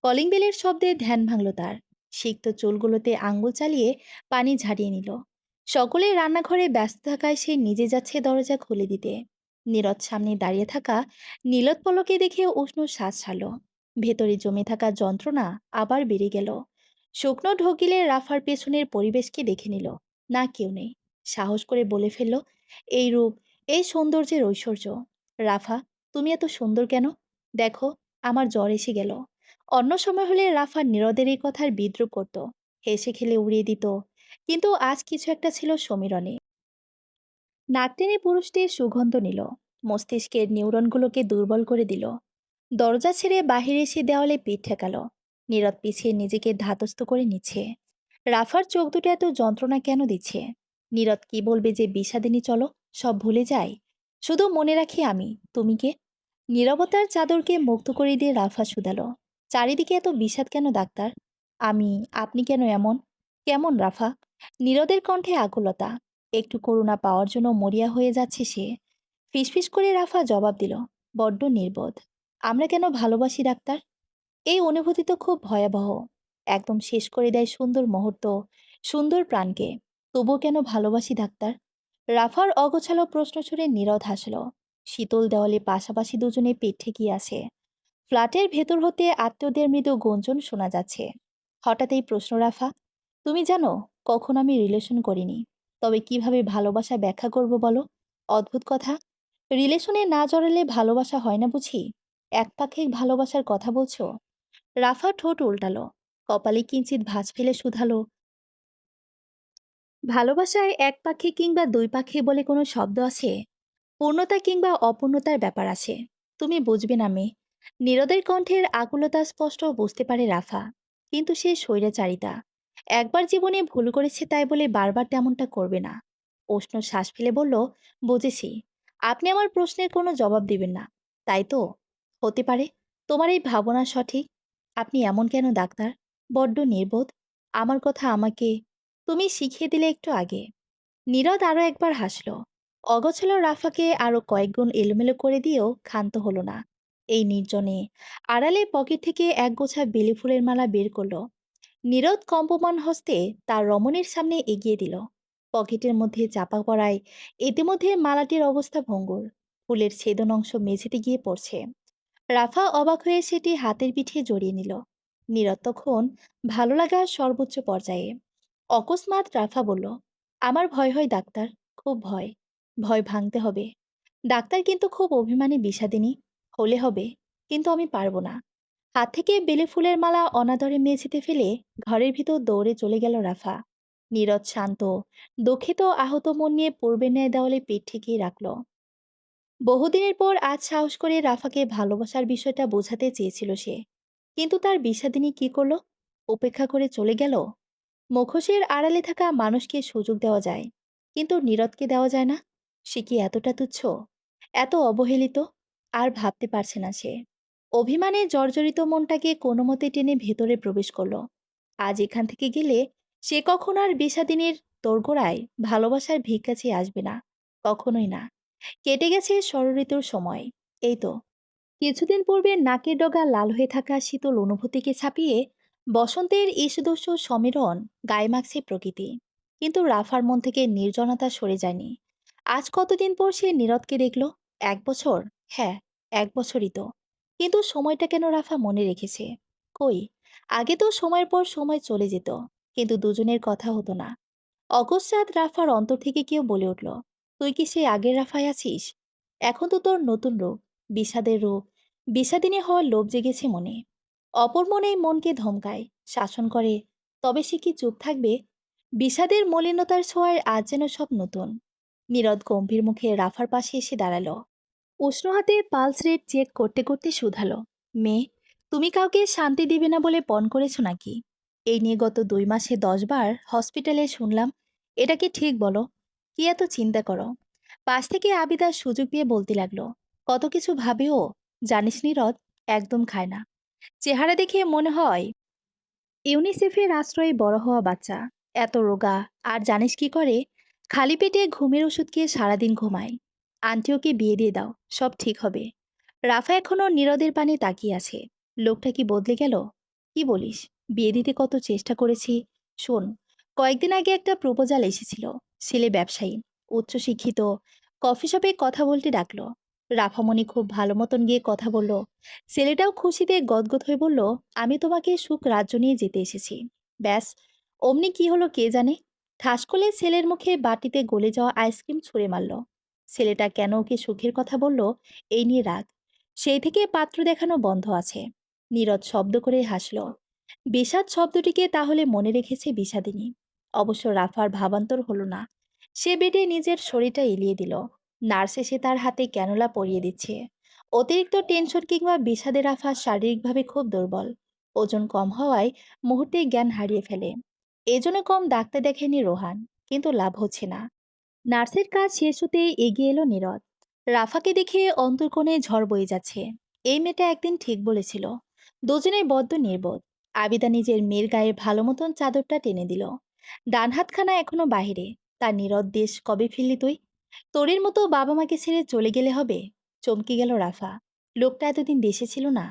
A: কলিং বেলের শব্দে ধ্যান ভাঙল তার। সিক্ত চুলগুলোতে আঙ্গুল চালিয়ে পানি ঝাড়িয়ে নিল। সকলে রান্নাঘরে ব্যস্ত থাকায় সে নিজে যাচ্ছে দরজা খুলে দিতে। নীরদ সামনে দাঁড়িয়ে থাকা নীলদ পলকে দেখে উষ্ণ শ্বাস ছাড়ল। ভেতরে জমে থাকা যন্ত্রণা আবার বেড়ে গেল। শুকনো ঢোকিলে রাফার পেছনের পরিবেশকে দেখে নিল। না, কেউ নেই। সাহস করে বলে ফেলল, এই রূপ, এই সৌন্দর্যের ঐশ্বর্য। রাফা, তুমি এত সুন্দর কেন? দেখো, আমার জ্বর এসে গেল। অন্য সময় হলে রাফা নীরদের এই কথার বিদ্রুপ করত, হেসে খেলে উড়িয়ে দিত। কিন্তু আজ কিছু একটা ছিল সমীরণে। নাক টেনে পুরুষটির সুগন্ধ নিল। মস্তিষ্কের নিউরনগুলোকে দুর্বল করে দিল। দরজা ছেড়ে বাহিরে এসে দেওয়ালে পিঠ ঠেকালো। নীরদ পিছিয়ে নিজেকে ধাতস্থ করে নিচ্ছে। রাফার চোখ দুটো এত যন্ত্রণা কেন দিচ্ছে? নীরদ কি বলবে যে বিষাদিনী চলো, সব ভুলে যাই, শুধু মনে রাখি আমি, তুমি কে? নীরবতার চাদরকে মুক্ত করে দিয়ে রাফা শুধালো, চারিদিকে এত বিষাদ কেন ডাক্তার? আমি, আপনি কেন এমন? কেমন রাফা? নীরদের কণ্ঠে আকুলতা। একটু করুণা পাওয়ার জন্য মরিয়া হয়ে যাচ্ছে সে। ফিসফিস করে রাফা জবাব দিল, বড্ড নির্বোধ। আমরা কেন ভালোবাসি ডাক্তার? এই অনুভূতি তো খুব ভয়াবহ। একদম শেষ করে দেয় সুন্দর মুহূর্ত, সুন্দর প্রাণকে। তবুও কেন ভালোবাসি ডাক্তার? রাফার অগোছালো প্রশ্ন ছুড়ে নীরদ হাসল। শীতল দেওয়ালে পাশাপাশি দুজনে পেট ঠেকিয়ে আছে। ফ্ল্যাটের ভেতর হতে আত্মীয়দের মৃদু গুঞ্জন শোনা যাচ্ছে। হঠাৎ এই প্রশ্ন রাফা, তুমি জানো, কখন আমি রিলেশন করিনি। তবে কিভাবে ভালোবাসা ব্যাখ্যা করব বলো? অদ্ভুত কথা। রিলেশনে না জড়ালে ভালোবাসা হয় না বুঝি? একপাক্ষিক ভালোবাসার কথা বলছো? রাফা ঠোঁট উল্টালো। কপালে কিঞ্চিত ভাঁজ ফেলে শুধালো, ভালোবাসায় একপাক্ষিক কিংবা দুই পাক্ষিক বলে কোনো শব্দ আছে? পূর্ণতা কিংবা অপূর্ণতার ব্যাপার আছে। তুমি বুঝবে না মেয়ে। নীরদের কণ্ঠের আকুলতা স্পষ্ট বুঝতে পারে রাফা, কিন্তু সে স্বৈরাচারিতা একবার জীবনে ভুল করেছে তাই বলে বারবার তেমনটা করবে না। উষ্ণ শ্বাস ফেলে বলল, বুঝেছি, আপনি আমার প্রশ্নের কোনো জবাব দিবেন না, তাই তো? হতে পারে তোমার এই ভাবনা সঠিক। আপনি এমন কেন ডাক্তার? বড্ড নির্বোধ। আমার কথা আমাকে তুমি শিখিয়ে দিলে একটু আগে। নীরদ আরো একবার হাসল। অগোছালো রাফাকে আরো কয়েকগুণ এলোমেলো করে দিয়েও ক্ষান্ত হলো না। এই নির্জনে আড়ালে পকেট থেকে এক গোছা বেলি ফুলের মালা বের করলো। নীরদ কম্পমান হস্তে তার রমণীর সামনে এগিয়ে দিল। পকেটের মধ্যে চাপা পড়ায় ইতিমধ্যে মালাটির অবস্থা ভঙ্গুর। ফুলের ছেদন অংশ মেঝেতে গিয়ে পড়ছে। রাফা অবাক হয়ে সেটি হাতের পিঠে জড়িয়ে নিল। নীরদ তখন ভালো লাগার সর্বোচ্চ পর্যায়ে। অকস্মাৎ রাফা বলল, আমার ভয় হয় ডাক্তার, খুব ভয়। ভয় ভাঙতে হবে। ডাক্তার কিন্তু খুব অভিমানী বিষাদিনী। হলে হবে, কিন্তু আমি পারবো না। হাত থেকে বেলে ফুলের মালা অনাদরে মেঝেতে ফেলে ঘরের ভিতর দৌড়ে চলে গেল রাফা। নীরদ শান্ত, দুঃখিত আহত মন নিয়ে পূর্বের ন্যায় দেওয়ালে পিঠ ঠেকিয়ে রাখল। বহুদিনের পর আজ সাহস করে রাফাকে ভালোবাসার বিষয়টা বোঝাতে চেয়েছিল সে, কিন্তু তার বিষাদিনী কি করলো? উপেক্ষা করে চলে গেল। মুখোশের আড়ালে থাকা মানুষকে সুযোগ দেওয়া যায়, কিন্তু নীরদকে দেওয়া যায় না। সে কি এতটা তুচ্ছ, এত অবহেলিত? আর ভাবতে পারছে না সে। অভিমানে জর্জরিত মনটাকে কোনো মতে টেনে ভেতরে প্রবেশ করলো। আজ এখান থেকে গেলে সে কখন আর বিষাদিনীর দোরগোড়ায় ভালোবাসার ভিক্ষা চেয়ে আসবে না। কখনোই না। কেটে গেছে ষড়ঋতুর সময়। এই তো কিছুদিন পূর্বে নাকের ডগা লাল হয়ে থাকা শীতল অনুভূতিকে ছাপিয়ে বসন্তের ঈষদস্য সমীরণ গায়ে মাখছে প্রকৃতি। কিন্তু রাফার মন থেকে নির্জনতা সরে যায়নি। আজ কতদিন পর সে নীরদকে দেখল? 1 বছর। হ্যাঁ, 1 বছরই তো। কিন্তু সময়টা কেন রাফা মনে রেখেছে? কই, আগে তো সময়ের পর সময় চলে যেত, কিন্তু দুজনের কথা হতো না। অকস্মাৎ রাফার অন্তর থেকে কেউ বলে উঠল, তুই কি সেই আগের রাফায় আছিস? এখন তো তোর নতুন রূপ, বিষাদের রূপ। বিষাদিনী হওয়ার লোভ জেগেছে মনে। অপর মনেই মনকে ধমকায়, শাসন করে। তবে সে কি চুপ থাকবে? বিষাদের মলিনতার ছোঁয়ায় আজ যেন সব নতুন। নীরদ গম্ভীর মুখে রাফার পাশে এসে দাঁড়ালো। উষ্ণ হাতে পালস রেট চেক করতে করতে শুধালো, মেয়ে, তুমি কাউকে শান্তি দিবে না বলে পণ করেছো নাকি? এই নিয়ে গত 2 মাসে 10 বার হসপিটালে শুনলাম। এটা কি ঠিক বলো? কি এত চিন্তা করো? পাশ থেকে আবিদার সুযোগ দিয়ে বলতে লাগলো, কত কিছু ভাবে ও। জানিস নীরদ, একদম খায় না। চেহারা দেখে মনে হয় ইউনিসেফের আশ্রয়ে বড় হওয়া বাচ্চা। এত রোগা। আর জানিস কি করে? খালি পেটে ঘুমের ওষুধ খেয়ে সারাদিন ঘুমায়। আন্টি ওকে বিয়ে দিয়ে দাও, সব ঠিক হবে। রাফা এখনো নীরদের পানে তাকিয়ে আছে। লোকটা কি বদলে গেল? কি বলিস? বিয়ে দিতে কত চেষ্টা করেছি। শোন, কয়েকদিন আগে একটা প্রপোজাল এসেছিল। ছেলে ব্যবসায়ী, উচ্চশিক্ষিত। কফি শপে কথা বলতে ডাকলো। রাফামণি খুব ভালো মতন গিয়ে কথা বলল। ছেলেটাও খুশিতে গদগদ হয়ে বলল, আমি তোমাকে সুখ রাজ্য নিয়ে যেতে এসেছি। ব্যাস, অমনি কি হলো কে জানে। ঠাস করলে ছেলের মুখে বাটিতে গলে যাওয়া আইসক্রিম ছুঁড়ে মারল। ছেলেটা কেন ওকে সুখের কথা বলল, এই নিয়ে রাগ। সেই থেকে পাত্র দেখানো বন্ধ আছে। নীরদ শব্দ করে হাসল। বিষাদ শব্দটিকে তাহলে মনে রেখেছে বিষাদিনী। অবশ্য রাফার ভাবান্তর হলো না। সে বেডে নিজের শরীরটা এলিয়ে দিল। নার্স এসে তার হাতে ক্যানোলা পরিয়ে দিচ্ছে। অতিরিক্ত টেনশন কিংবা বিষাদে রাফা শারীরিকভাবে খুব দুর্বল। ওজন কম হওয়ায় মুহূর্তেই জ্ঞান হারিয়ে ফেলে। এজন্য কম ডাক্তার দেখেনি রোহান, কিন্তু লাভ হচ্ছে না। নার্সের কাজ শেষ হতেই এগিয়ে এলো নীরদ। রাফাকে দেখে অন্তর্কোণে ঝড় বয়ে যাচ্ছে। এই মেয়েটা একদিন ঠিক বলেছিল। দুজনেই বড্ড নির্বোধ। আবিদা নিজের মেয়ের গায়ে ভালো মতন চাদরটা টেনে দিল। ডান হাতখানা এখনো বাহিরে। তার নীরদ দেশ কবে ফিরলি তুই? তোরের মতো বাবা মাকে ছেড়ে চলে গেলে হবে? চমকে গেল রাফা। লোকটা এতদিন দেশে ছিল না।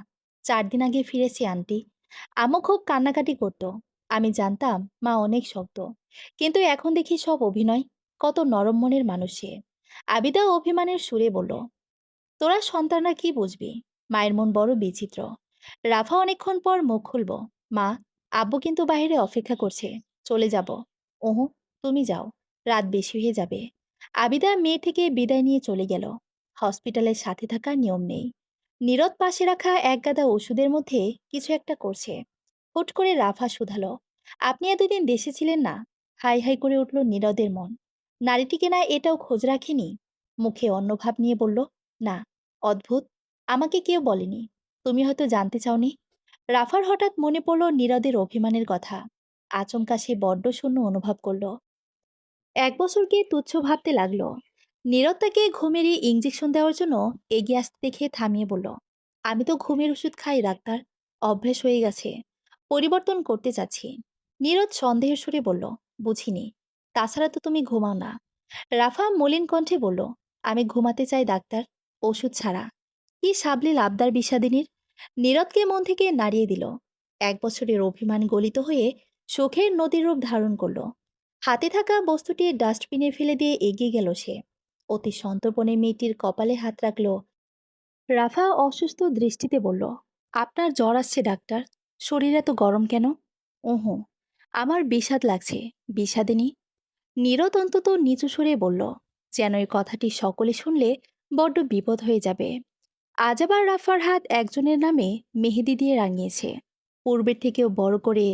A: 4 দিন আগে ফিরেছে আন্টি। আম্মু খুব কান্নাকাটি করত। আমি জানতাম মা অনেক শক্ত, কিন্তু এখন দেখি সব অভিনয়। কত নরম মনের মানুষ সে। আবিদা অভিমানের সুরে বলল, তোরা সন্তানরা কি বুঝবি? মায়ের মন বড় বিচিত্র। রাফা অনেকক্ষণ পর মুখ খুলব, মা, আব্বু কিন্তু বাইরে অপেক্ষা করছে, চলে যাব। ওহো, তুমি যাও, রাত বেশি হয়ে যাবে। আবিদা মেয়ে থেকে বিদায় নিয়ে চলে গেল। হসপিটালের সাথে থাকার নিয়ম নেই। নীরদ পাশে রাখা এক গাদা ওষুধের মধ্যে কিছু একটা করছে। হুট করে রাফা শুধালো, আপনি এতদিন দেশে ছিলেন না? হাই হাই করে উঠল নীরদের মন। নারীটিকে না এটাও খোঁজ রাখেনি? মুখে অন্য ভাব নিয়ে বলল, না। অদ্ভুত, আমাকে কেউ বলেনি। তুমি হয়তো জানতে চাওনি। রাফার হঠাৎ মনে পড়ল নীরদের অভিমানের কথা। আচমকা সে বড্ড শূন্য অনুভব করলো। ১ বছরকে তুচ্ছ ভাবতে লাগলো। নীরদ তাকে ঘুমেরই ইঞ্জেকশন দেওয়ার জন্য এগিয়ে আসতে দেখে থামিয়ে বলল, আমি তো ঘুমের ওষুধ খাই ডাক্তার। অভ্যেস হয়ে গেছে। পরিবর্তন করতে চাচ্ছি। নীরদ সন্দেহের সুরে বলল, বুঝিনি। তাছাড়া তো তুমি ঘুমাও না। রাফা মলিন কণ্ঠে বলল, আমি ঘুমাতে চাই ডাক্তার, ওষুধ ছাড়া। কি সাবলীল আবদার বিষাদিনীর। নীরদকে মন থেকে নাড়িয়ে দিল। ১ বছরের অভিমান গলিত হয়ে সুখের নদীর রূপ ধারণ করলো। হাতে থাকা বস্তুটি ডাস্টবিনে ফেলে দিয়ে এগিয়ে গেল সে। অতি সন্তর্পণে মেয়েটির কপালে হাত রাখল। রাফা অসুস্থ দৃষ্টিতে বলল, আপনার জ্বর আসছে ডাক্তার। শরীর এত গরম কেন? ওহো, আমার বিষাদ লাগছে। বিষাদিনী। নীরদ অন্তত নিচু সুরে বলল, যেন এই কথাটি সকলে শুনলে বড্ড বিপদ হয়ে যাবে। আজ আবার রাফার হাত একজনের নামে মেহেদি দিয়ে রাঙিয়েছে। পূর্বের থেকেও বড় করে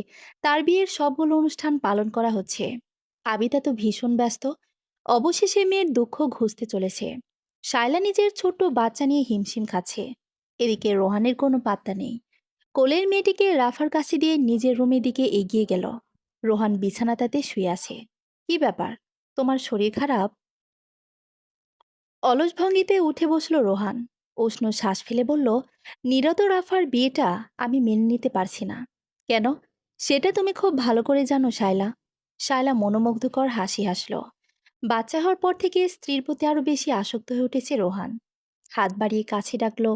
A: তার বিয়ের সবগুলো অনুষ্ঠান পালন করা হচ্ছে। আবিদা তো ভীষণ ব্যস্ত। অবশেষে মেয়ের দুঃখ ঘুচতে চলেছে। শায়লা নিজের ছোট্ট বাচ্চা নিয়ে হিমশিম খাচ্ছে। এদিকে রোহানের কোনো পাত্তা নেই। কোলের মেয়েটিকে রাফার কাছে দিয়ে নিজের রুমের দিকে এগিয়ে গেল। রোহান বিছানাটাতে শুয়ে আছে। কি ব্যাপার? তোমার শরীর খারাপ? অলস ভঙ্গিতে উঠে বসল রোহান। উষ্ণ শ্বাস ফেলে বলল, নীরদ রাফার বিয়েটা আমি মেনে নিতে পারছি না। কেন? সেটা তুমি খুব ভালো করে জানো শায়লা। শায়লা মনোমুগ্ধকর হাসি হাসল। বাচ্চা হওয়ার পর থেকে স্ত্রীর প্রতি আরো বেশি আসক্ত হয়ে উঠেছে রোহান। হাত বাড়িয়ে কাছে ডাকলো,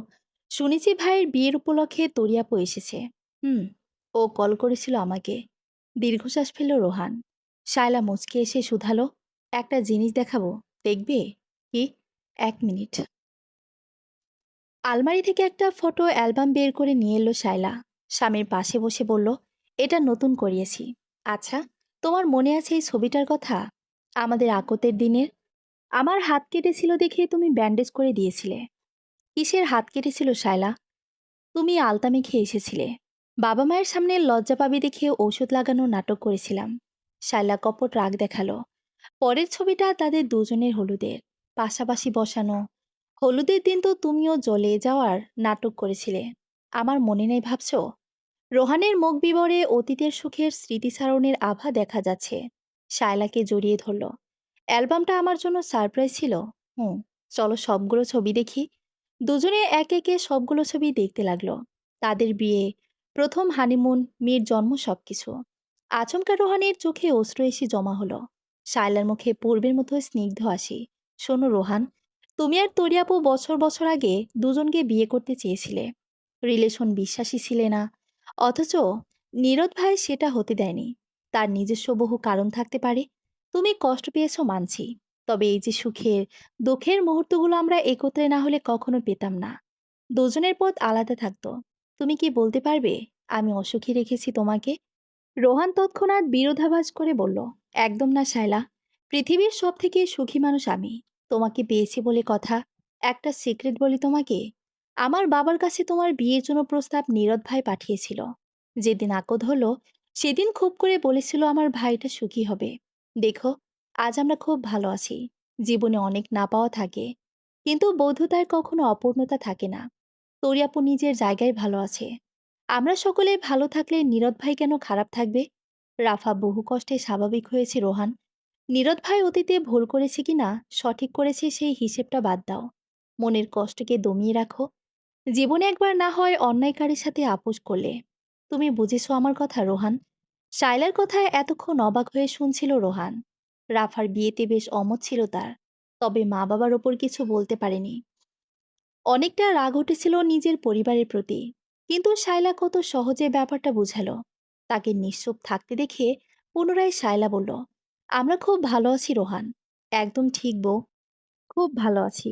A: শুনেছি ভাইয়ের বিয়ের উপলক্ষে তরিয়াপু এসেছে। হুম, ও কল করেছিল আমাকে। দীর্ঘশ্বাস ফেলল রোহান। শায়লা মুচকে এসে শুধালো, একটা জিনিস দেখাবো, দেখবে? কি? ১ মিনিট। আলমারি থেকে একটা ফটো অ্যালবাম বের করে নিয়ে এলো শায়লা। স্বামীর পাশে বসে বলল, এটা নতুন করিয়েছি। আচ্ছা, তোমার মনে আছে এই ছবিটার কথা? আমাদের আকতের দিনের। আমার হাত কেটেছিল দেখে তুমি ব্যান্ডেজ করে দিয়েছিলে। কিসের হাত কেটেছিল শায়লা? তুমি আলতা মেখে এসেছিলে। বাবা মায়ের সামনে লজ্জা পাবি দেখে ঔষধ লাগানোর নাটক করেছিলাম। শায়লা কপট রাগ দেখালো। পরের ছবিটা তাদের দুজনের হলুদের, পাশাপাশি বসানো। হলুদের দিন তো তুমিও জ্বলে যাওয়ার নাটক করেছিলে। আমার মনে নেই ভাবছো? রোহানের মুখ বিবরে অতীতের সুখের স্মৃতিচারণের আভা দেখা যাচ্ছে। শায়লাকে জড়িয়ে ধরল। অ্যালবামটা আমার জন্য সারপ্রাইজ ছিল। হুম, চলো সবগুলো ছবি দেখি। দুজনে একে একে সবগুলো ছবি দেখতে লাগলো। তাদের বিয়ে, প্রথম হানিমুন, মেয়ের জন্ম, সবকিছু। আচমকা রোহানের চোখে অশ্রু এসে জমা হলো। শায়লার মুখে পূর্বের মতো স্নিগ্ধ হাসি। শোনো রোহান, তুমি আর তরিয়াপু বছর বছর আগে দুজনকে বিয়ে করতে চেয়েছিলে। রিলেশন বিশ্বাসী ছিলে না। অথচ নীরদ ভাই সেটা হতে দেয়নি। তার নিজস্ব বহু কারণ থাকতে পারে। তুমি কষ্ট পেয়েছো মানছি। তবে এই যে সুখের, দুঃখের মুহূর্তগুলো আমরা একত্রে না হলে কখনো পেতাম না। দুজনের পথ আলাদা থাকতো। তুমি কি বলতে পারবে আমি অসুখী রেখেছি তোমাকে? রোহান তৎক্ষণাৎ বিরোধাভাস করে বলল, একদম না শায়লা। পৃথিবীর সব থেকে সুখী মানুষ আমি। তোমাকে পেয়েছি বলে কথা। একটা সিক্রেট বলি তোমাকে। আমার বাবার কাছে তোমার বিয়ের জন্য প্রস্তাব নীরদ ভাই পাঠিয়েছিল। যেদিন আকদ হলো, সেদিন খুব করে বলেছিল আমার ভাইটা সুখী হবে। দেখো, আজ আমরা খুব ভালো আছি। জীবনে অনেক না পাওয়া থাকে, কিন্তু বৌদ্ধতায় কখনো অপূর্ণতা থাকে না। তরিয়াপু নিজের জায়গায় ভালো আছে। আমরা সকলে ভালো থাকলে নীরদ ভাই কেন খারাপ থাকবে? রাফা বহু কষ্টে স্বাভাবিক হয়েছে রোহান। নীরদ ভাই অতীতে ভুল করেছে কিনা, সঠিক করেছে সেই হিসেবটা বাদ দাও। মনের কষ্টকে দমিয়ে রাখো। জীবনে একবার না হয় অন্যায়কারীর সাথে আপোষ করলে। তুমি বুঝেছো আমার কথা রোহান? শায়লার কথায় এতক্ষণ অবাক হয়ে শুনছিল রোহান। রাফার বিয়েতে বেশ অমত ছিল তার। তবে মা বাবার ওপর কিছু বলতে পারেনি। অনেকটা রাগ উঠেছিল নিজের পরিবারের প্রতি। কিন্তু শায়লা কত সহজে ব্যাপারটা বুঝালো। তাকে নিশ্চুপ থাকতে দেখে পুনরায় শায়লা বলল, আমরা খুব ভালো আছি রোহান। একদম ঠিক বউ, খুব ভালো আছি।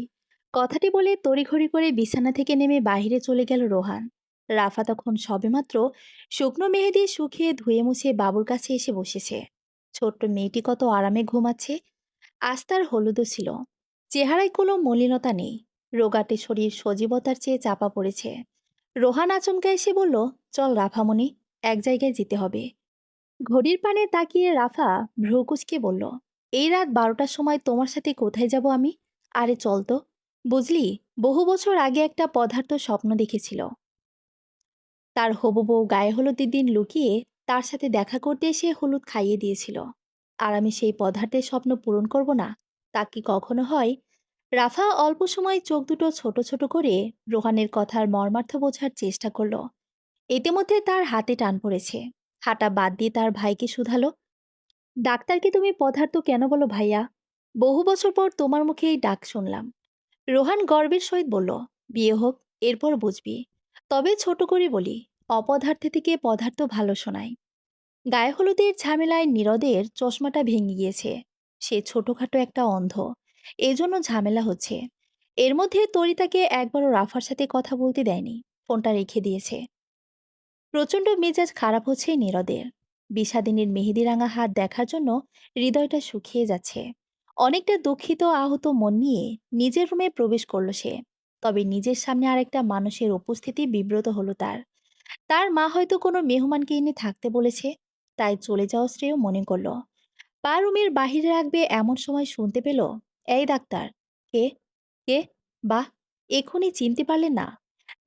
A: কথাটি বলে তড়িঘড়ি করে বিছানা থেকে নেমে বাইরে চলে গেল রোহান। রাফা তখন সবেমাত্র শুকনো মেহেদি শুকিয়ে ধুয়ে মুছে বাবুর কাছে এসে বসেছে। ছোট্ট মেয়েটি কত আরামে ঘুমাচ্ছে। আস্তার হলুদও ছিল। চেহারায় কোনো মলিনতা নেই। রোগাটে শরীর সজীবতার চেয়ে চাপা পড়েছে। রোহান আচমকা এসে বলল, চল রাফামণি, এক জায়গায় যেতে হবে। ঘড়ির পানে তাকিয়ে রাফা ভ্রু কুঁচকে বলল, এই রাত ১২টার সময় তোমার সাথে কোথায় যাব আমি? আরে চল তো। বুঝলি, বহু বছর আগে একটা পদার্থ স্বপ্ন দেখেছিল। তার হবু বউ গায়ে হলুদের দিন লুকিয়ে তার সাথে দেখা করতে এসে হলুদ খাইয়ে দিয়েছিল। আর আমি সেই পদার্থের স্বপ্ন পূরণ করব না, তা কি কখনো হয়? রাফা অল্প সময় চোখ দুটো ছোট ছোট করে রোহানের কথার মর্মার্থ বোঝার চেষ্টা করলো। ইতিমধ্যে তার হাতে টান পড়েছে। হাঁটা বাদ দিয়ে তার ভাইকে শুধালো, ডাক্তারকে তুমি পদার্থ কেন বলো ভাইয়া? বহু বছর পর তোমার মুখে এই ডাক শুনলাম। রোহান গর্বের সহিত বলল, বিয়ে হোক, এরপর বুঝবি। তবে ছোট করে বলি, অপদার্থ থেকে পদার্থ ভালো শোনায়। গায়ে হলুদের ঝামেলায় নীরদের চশমাটা ভেঙে গিয়েছে। সে ছোটখাটো একটা অন্ধ, এজন্য ঝামেলা হচ্ছে। এর মধ্যে তরিতাকে একবারও রাফার সাথে কথা বলতে দেয়নি, ফোনটা রেখে দিয়েছে। প্রচণ্ড মেজাজ খারাপ হচ্ছে নীরদের। বিষাদিনীর মেহেদিরাঙা হাত দেখার জন্য হৃদয়টা শুকিয়ে যাচ্ছে। অনেকটা দুঃখিত আহত মন নিয়ে নিজের রুমে প্রবেশ করলো সে। তবে নিজের সামনে আরেকটা মানুষের উপস্থিতি বিব্রত হলো তার। তার মা হয়তো কোনো মেহমানকে এনে থাকতে বলেছে, তাই চলে যাওয়া শ্রেয় মনে করলো। পা রুমের বাহিরে রাখবে এমন সময় শুনতে পেল, এই ডাক্তার। কে? কে? বাহ, এখনই চিনতে পারলেন না?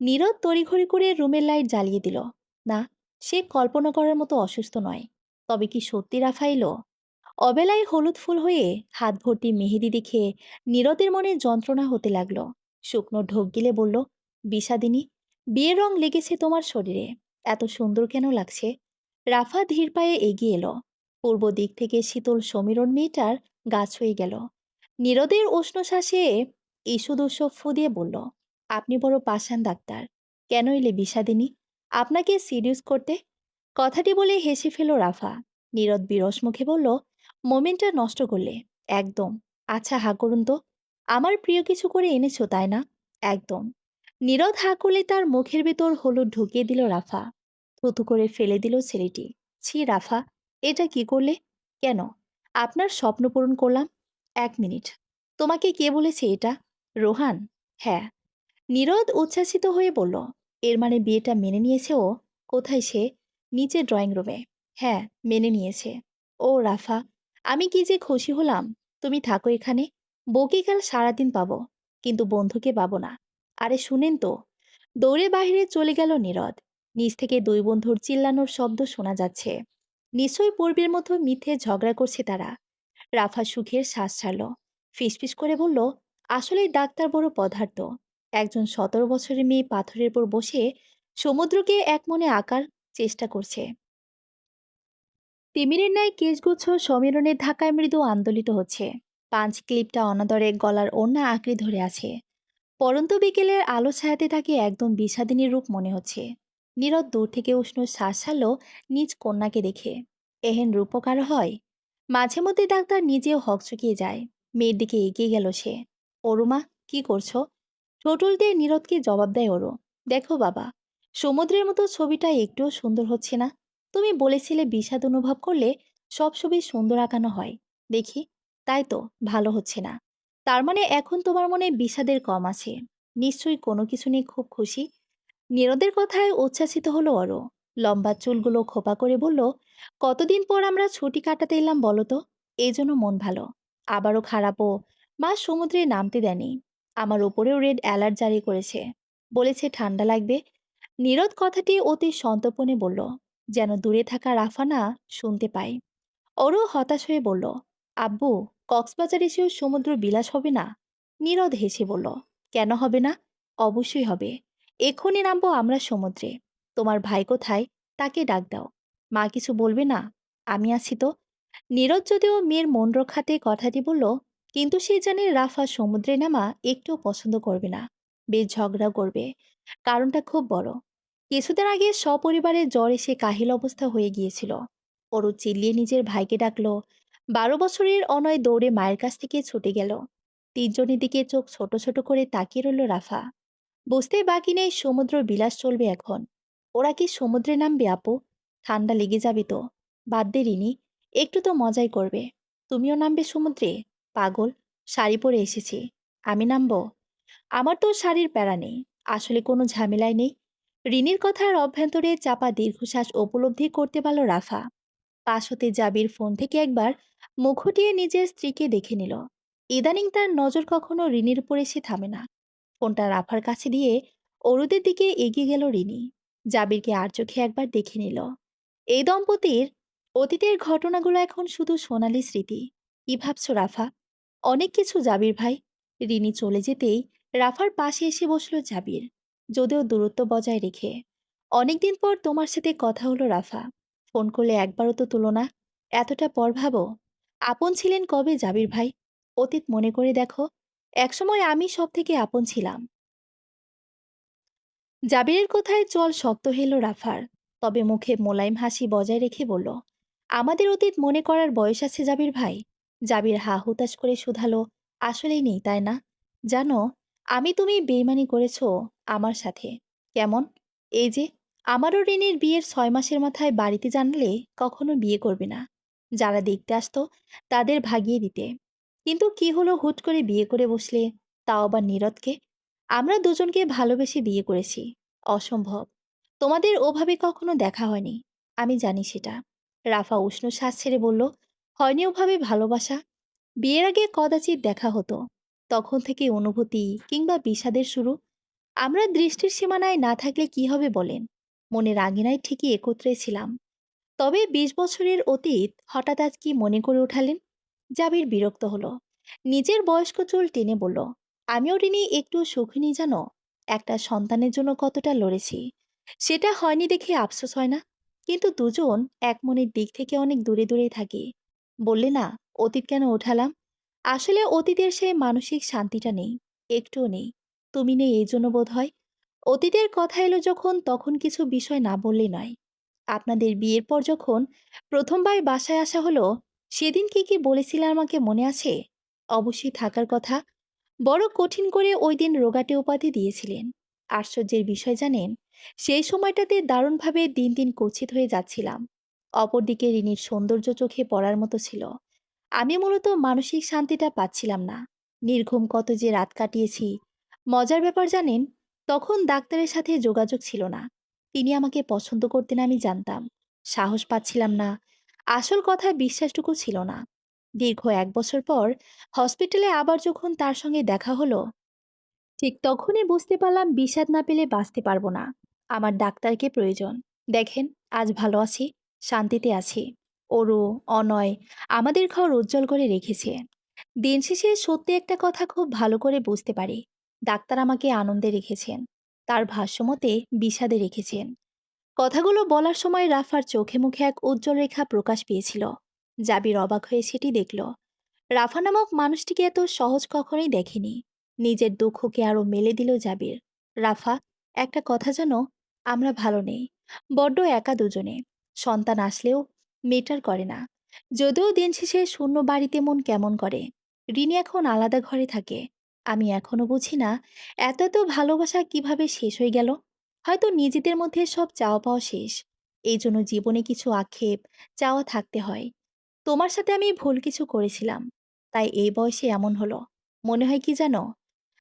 A: নীরদ তড়িঘড়ি করে রুমের লাইট জ্বালিয়ে দিল। না, সে কল্পনা করার মতো অসুস্থ নয়। তবে কি সত্যি রাফা এলো? অবেলায় হলুদ ফুল হয়ে হাত ভর্তি মেহেদি দেখে নীরদের মনে যন্ত্রণা হতে লাগলো। শুকনো ঢোক গিলে বলল, বিষাদিনী, বিয়ের রং লেগেছে তোমার শরীরে, এত সুন্দর কেন লাগছে? রাফা ধীর পায়ে এগিয়ে এলো। পূর্ব দিক থেকে শীতল সমীরণ মেয়েটার গা ছুঁয়ে গেল। নীরদের উষ্ণ শ্বাসে ঈষদুষ্য ফু দিয়ে বলল, আপনি বড় পাষাণ ডাক্তার। কেন এলে বিষাদিনী? আপনাকে সিরিয়াস করতে। কথাটি বলে হেসে ফেল রাফা। নীরদ বিরস মুখে বলল, মোমেন্টটা নষ্ট করলে। একদম। আচ্ছা, হা করুন তো। আমার প্রিয় কিছু করে এনেছো তাই না? একদম। নীরদ হা করলে তার মুখের ভেতর হলুদ ঢুকিয়ে দিল রাফা। থুতু করে ফেলে দিল ছেলেটি। ছি রাফা, এটা কি করলে? কেন? আপনার স্বপ্ন পূরণ করলাম। এক মিনিট, তোমাকে কে বলেছে এটা? রোহান? হ্যাঁ। নীরদ উচ্ছ্বাসিত হয়ে বলল, এর মানে বিয়েটা মেনে নিয়েছে ও? কোথায় সে? নিচে ড্রয়িং রুমে। হ্যাঁ, মেনে নিয়েছে। ও রাফা, আমি কি যে খুশি হলাম। তুমি থাকো এখানে। বউকে কাল সারাদিন পাবো, কিন্তু বন্ধুকে পাবো না। আরে শুনেন তো। দৌড়ে বাইরে চলে গেল নীরদ। নিচ থেকে দুই বন্ধুর চিল্লানোর শব্দ শোনা যাচ্ছে। নিশ্চয়ই পূর্বের মতো মিথ্যে ঝগড়া করছে তারা। রাফা সুখের শ্বাস ছাড়ল। ফিসফিস করে বলল, আসলে ডাক্তার বড় পদার্থ। একজন ১৭ বছরের মেয়ে পাথরের উপর বসে সমুদ্রকে এক মনে আঁকার চেষ্টা করছে। তিমিরের ন্যায় কেশগুচ্ছ সমীরণের ধাক্কায় মৃদু আন্দোলিত হচ্ছে। পাঞ্চ ক্লিপটা অনাদরে গলার ওড়না আঁকড়ে ধরে আছে। পরন্ত বিকেলের আলো ছায়াতে তাকে একদম বিষাদিনীর রূপ মনে হচ্ছে। নীরদ দূর থেকে উষ্ণ শ্বাস ছাড়ল নিজ কন্যাকে দেখে। এহেন রূপকার হয়? মাঝে মধ্যে ডাক্তার নিজেও হকচকিয়ে যায়। মেয়ের দিকে এগিয়ে গেল সে। অরুমা, কি করছো? ঠোঁটুল দিয়ে নীরদকে জবাব দেয় ওরু। দেখো বাবা, সমুদ্রের মতো ছবিটা একটুও সুন্দর হচ্ছে না। তুমি বলেছিলে বিষাদ অনুভব করলে সব ছবি সুন্দর আঁকানো হয়। দেখি, তাই তো, ভালো হচ্ছে না। তার মানে এখন তোমার মনে বিষাদের কম আছে। নিশ্চয়ই কোনো কিছু নিয়ে খুব খুশি। নীরদের কথায় উচ্ছ্বাসিত হলো অরো। লম্বা চুলগুলো খোপা করে বলল, কতদিন পর আমরা ছুটি কাটাতে এলাম বলো তো। এই জন্য মন ভালো। আবারও খারাপও। মা সমুদ্রে নামতে দেয়নি। আমার ওপরেও রেড অ্যালার্ট জারি করেছে। বলেছে ঠান্ডা লাগবে। নীরদ কথাটি অতি সন্তর্পণে বলল, যেন দূরে থাকা রাফানা শুনতে পায়। ওরও হতাশ হয়ে বলল, আব্বু, কক্সবাজার এসেও সমুদ্র বিলাস হবে না? নীরদ হেসে বলল, কেন হবে না? অবশ্যই হবে। এক্ষুনি নামবো আমরা সমুদ্রে। তোমার ভাই কোথায়? তাকে ডাক দাও। মা কিছু বলবে না? আমি আছি তো। নীরদ যদিও মেয়ের মন রক্ষাতে কথাটি বলল, কিন্তু সে জানে রাফা সমুদ্রে নামা একটুও পছন্দ করবে না। বেশ ঝগড়া করবে। কারণটা খুব বড়। কিছুদিন আগে সপরিবারে জ্বর এসে কাহিল অবস্থা হয়ে গিয়েছিল। অরু চিল্লিয়ে নিজের ভাইকে ডাকলো। ১২ বছরের অনয় দৌড়ে মায়ের কাছ থেকে ছুটে গেল। তিনজনের দিকে চোখ ছোট ছোট করে তাকিয়ে রইল রাফা। বুঝতে বাকি নেই সমুদ্র বিলাস চলবে এখন। ওরা কি সমুদ্রে নামবে আপু? ঠান্ডা লেগে যাবে তো। বাদ দে রিনি, একটু তো মজাই করবে। তুমিও নামবে সমুদ্রে? পাগল, শাড়ি পরে এসেছি। আমি নামবো? আমার তো শাড়ির প্যারা নেই। আসলে কোনো ঝামেলাই নেই। রিনির কথার অভ্যন্তরে চাপা দীর্ঘশ্বাস উপলব্ধি করতে পারল রাফা। পাশ হতে জাবির ফোন থেকে একবার মুখ উঠিয়ে নিজের স্ত্রীকে দেখে নিল। ইদানিং তার নজর কখনো রিনির উপর এসে থামে না। ফোনটা রাফার কাছে দিয়ে অরুদের দিকে এগিয়ে গেল রিনি। জাবিরকে আর চোখে একবার দেখে নিল। এই দম্পতির অতীতের ঘটনাগুলো এখন শুধু সোনালি স্মৃতি। কি ভাবছো রাফা? অনেক কিছু জাবির ভাই। রিনি চলে যেতেই রাফার পাশে এসে বসলো জাবির, যদিও দূরত্ব বজায় রেখে। অনেকদিন পর তোমার সাথে কথা হলো রাফা। ফোন করলে একবারও তো তুলো না। এতটা পর ভাবো। আপন ছিলেন কবে জাবির ভাই? অতীত মনে করে দেখো। একসময় আমি সব থেকে আপন ছিলাম। জাবিরের কথায় চল শক্ত হেল রাফার। তবে মুখে মোলায়েম হাসি বজায় রেখে বলল, আমাদের অতীত মনে করার বয়স আছে জাবির ভাই? জাবির হা হুতাশ করে শুধালো, আসলেই নেই তাই না? জানো, আমি তুমি বেইমানি করেছো আমার সাথে। কেমন? এই যে, আমারও রিনির বিয়ের 6 মাসের মাথায় বাড়িতে জানলে কখনো বিয়ে করবে না। যারা দেখতে আসতো তাদের ভাগিয়ে দিতে। কিন্তু কি হলো, হুট করে বিয়ে করে বসলে, তাও আবার নীরদকে। আমরা দুজনকে ভালোবেসে বিয়ে করেছি। অসম্ভব। তোমাদের ওভাবে কখনো দেখা হয়নি। আমি জানি সেটা। রাফা উষ্ণ শ্বাস ছেড়ে বলল, হয়নি ওভাবে ভালোবাসা। বিয়ের আগে কদাচিৎ দেখা হতো। তখন থেকে অনুভূতি কিংবা বিষাদের শুরু। আমরা দৃষ্টির সীমানায় না থাকলে কি হবে বলেন? মনের আঙিনায় ঠিকই একত্রে ছিলাম। তবে 20 বছরের অতীত হঠাৎ আজ কি মনে করে উঠালেন? জাবির বিরক্ত হলো। নিজের বয়স্ক চুল টেনে বলল, আমিও রিনি একটু সুখিনী জানো। একটা সন্তানের জন্য কতটা লড়েছি। সেটা হয়নি দেখে আফসোস হয় না। কিন্তু দুজন এক মনের দিক থেকে অনেক দূরে দূরে থাকি। বললে না, অতীত কেন ওঠালাম? আসলে অতীতের সেই মানসিক শান্তিটা নেই। একটুও নেই। তুমি নেই এই জন্য বোধ হয়। অতীতের কথা এলো যখন, তখন কিছু বিষয় না বললে নয়। আপনাদের বিয়ের পর যখন প্রথমবার বাসায় আসা হলো, সেদিন কি কি বলেছিলেন আমাকে মনে আছে? অবশ্যই থাকার কথা। বড় কঠিন করে ওই দিন রোগাটে উপাধি দিয়েছিলেন। আশ্চর্যের বিষয় জানেন, সেই সময়টাতে দারুণভাবে দিন দিন কুৎসিত হয়ে যাচ্ছিলাম। অপরদিকে রিনির সৌন্দর্য চোখে পড়ার মতো ছিল। আমি মূলত মানসিক শান্তিটা পাচ্ছিলাম না। নির্ঘুম কত যে রাত কাটিয়েছি। মজার ব্যাপার জানেন, তখন ডাক্তারের সাথে যোগাযোগ ছিল না। তিনি আমাকে পছন্দ করতেন আমি জানতাম। সাহস পাচ্ছিলাম না। আসল কথায় বিশ্বাসটুকু ছিল না। দীর্ঘ 1 বছর পর হসপিটালে আবার যখন তার সঙ্গে দেখা হলো, ঠিক তখনই বুঝতে পারলাম বিষাদ না পেলে বাঁচতে পারবো না। আমার ডাক্তারকে প্রয়োজন। দেখেন, আজ ভালো আছি, শান্তিতে আছি। ওরও, অনয় আমাদের ঘর উজ্জ্বল করে রেখেছে। দিন শেষে সত্যি একটা কথা খুব ভালো করে বুঝতে পারি। ডাক্তার আমাকে আনন্দে রেখেছেন, তার ভাষ্যমতে বিষাদে রেখেছেন। কথাগুলো বলার সময় রাফার চোখে মুখে এক উজ্জ্বল রেখা প্রকাশ পেয়েছিল। জাবির অবাক হয়ে সেটি দেখল। রাফা নামক মানুষটিকে এত সহজ কখনোই দেখেনি। নিজের দুঃখকে আরো মেলে দিল জাবির। রাফা, একটা কথা জানো, আমরা ভালো নেই। বড্ড একা দুজনে। সন্তান আসলেও মেটার করে না। যদিও দিন শেষে শূন্য বাড়িতে মন কেমন করে। রিনি এখন আলাদা ঘরে থাকে। আমি এখনো বুঝি না, এত এত ভালোবাসা কিভাবে শেষ হয়ে গেল। হয়তো নিজেদের মধ্যে সব চাওয়া পাওয়া শেষ। এই জন্য জীবনে কিছু আক্ষেপ, চাওয়া থাকতে হয়। তোমার সাথে আমি ভুল কিছু করেছিলাম, তাই এই বয়সে এমন হলো। মনে হয় কি জানো,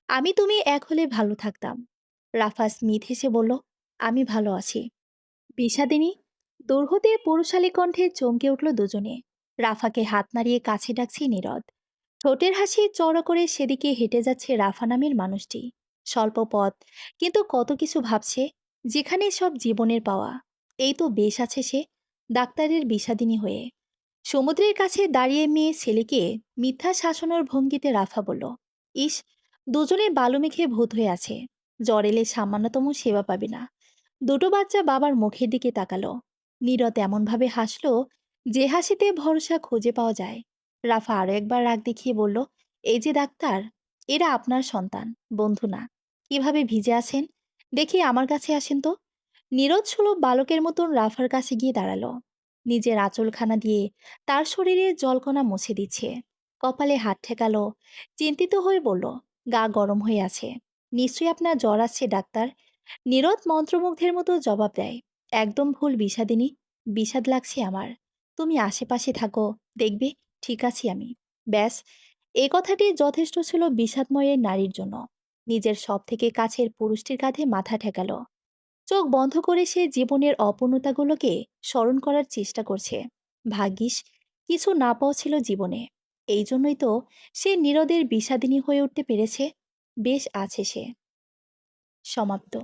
A: আমি তুমি এক হলে ভালো থাকতাম। রাফা স্মিথ হেসে বলল, আমি ভালো আছি। বিষাদিনী দূর হতে পুরুষালী কণ্ঠে চমকে উঠল দুজনে। রাফাকে হাত নাড়িয়ে কাছে ডাকছে নীরদ। ঠোঁটের হাসি চওড়া করে সেদিকে হেঁটে যাচ্ছে রাফা নামের মানুষটি। স্বল্প পথ, কিন্তু কত কিছু ভাবছে। যেখানে সব জীবনের পাওয়া। এই তো বেশ আছে সে, ডাক্তারের বিষাদিনী হয়ে। সমুদ্রের কাছে দাঁড়িয়ে মেয়ে ছেলেকে মিথ্যা শাসনের ভঙ্গিতে রাফা বলল, ইস, দুজনে বালু মেখে ভূত হয়ে আছে। জ্বর এলে সামান্যতম সেবা পাবে না। দুটো বাচ্চা বাবার মুখের দিকে তাকালো। নীরদ এমনভাবে হাসলো, যে হাসিতে ভরসা খুঁজে পাওয়া যায়। রাফা আরো একবার রাগ দেখিয়ে বলল, এই যে ডাক্তার, এরা আপনার সন্তান, বন্ধু না। কিভাবে ভিজে আছেন, দেখি আমার কাছে আসেন তো। নীরদ সুলভ বালকের মতন রাফার কাছে গিয়ে দাঁড়ালো। নিজের আঁচলখানা দিয়ে তার শরীরে জলকণা মুছে দিচ্ছে। কপালে হাত ঠেকালো। চিন্তিত হয়ে বলল, গা গরম হয়ে আছে। নিশ্চয়ই আপনার জ্বর আসছে ডাক্তার। নীরদ মন্ত্রমুগ্ধের মতো জবাব দেয়, একদম ভুল বিষাদিনী। বিষাদ লাগছে আমার। তুমি আশেপাশে থাকো, দেখবে ঠিক আছি আমি। ব্যাস, এ কথাটি যথেষ্ট ছিল বিষাদময়ের নারীর জন্য। নিজের সব থেকে কাছের পুরুষটির কাঁধে মাথা ঠেকালো। চোখ বন্ধ করে সে জীবনের অপূর্ণতাগুলোকে স্মরণ করার চেষ্টা করছে। ভাগ্যিস কিছু না পাওয়া ছিল জীবনে। এই জন্যই তো সে নীরদের বিষাদিনী হয়ে উঠতে পেরেছে। বেশ আছে সে। সমাপ্ত।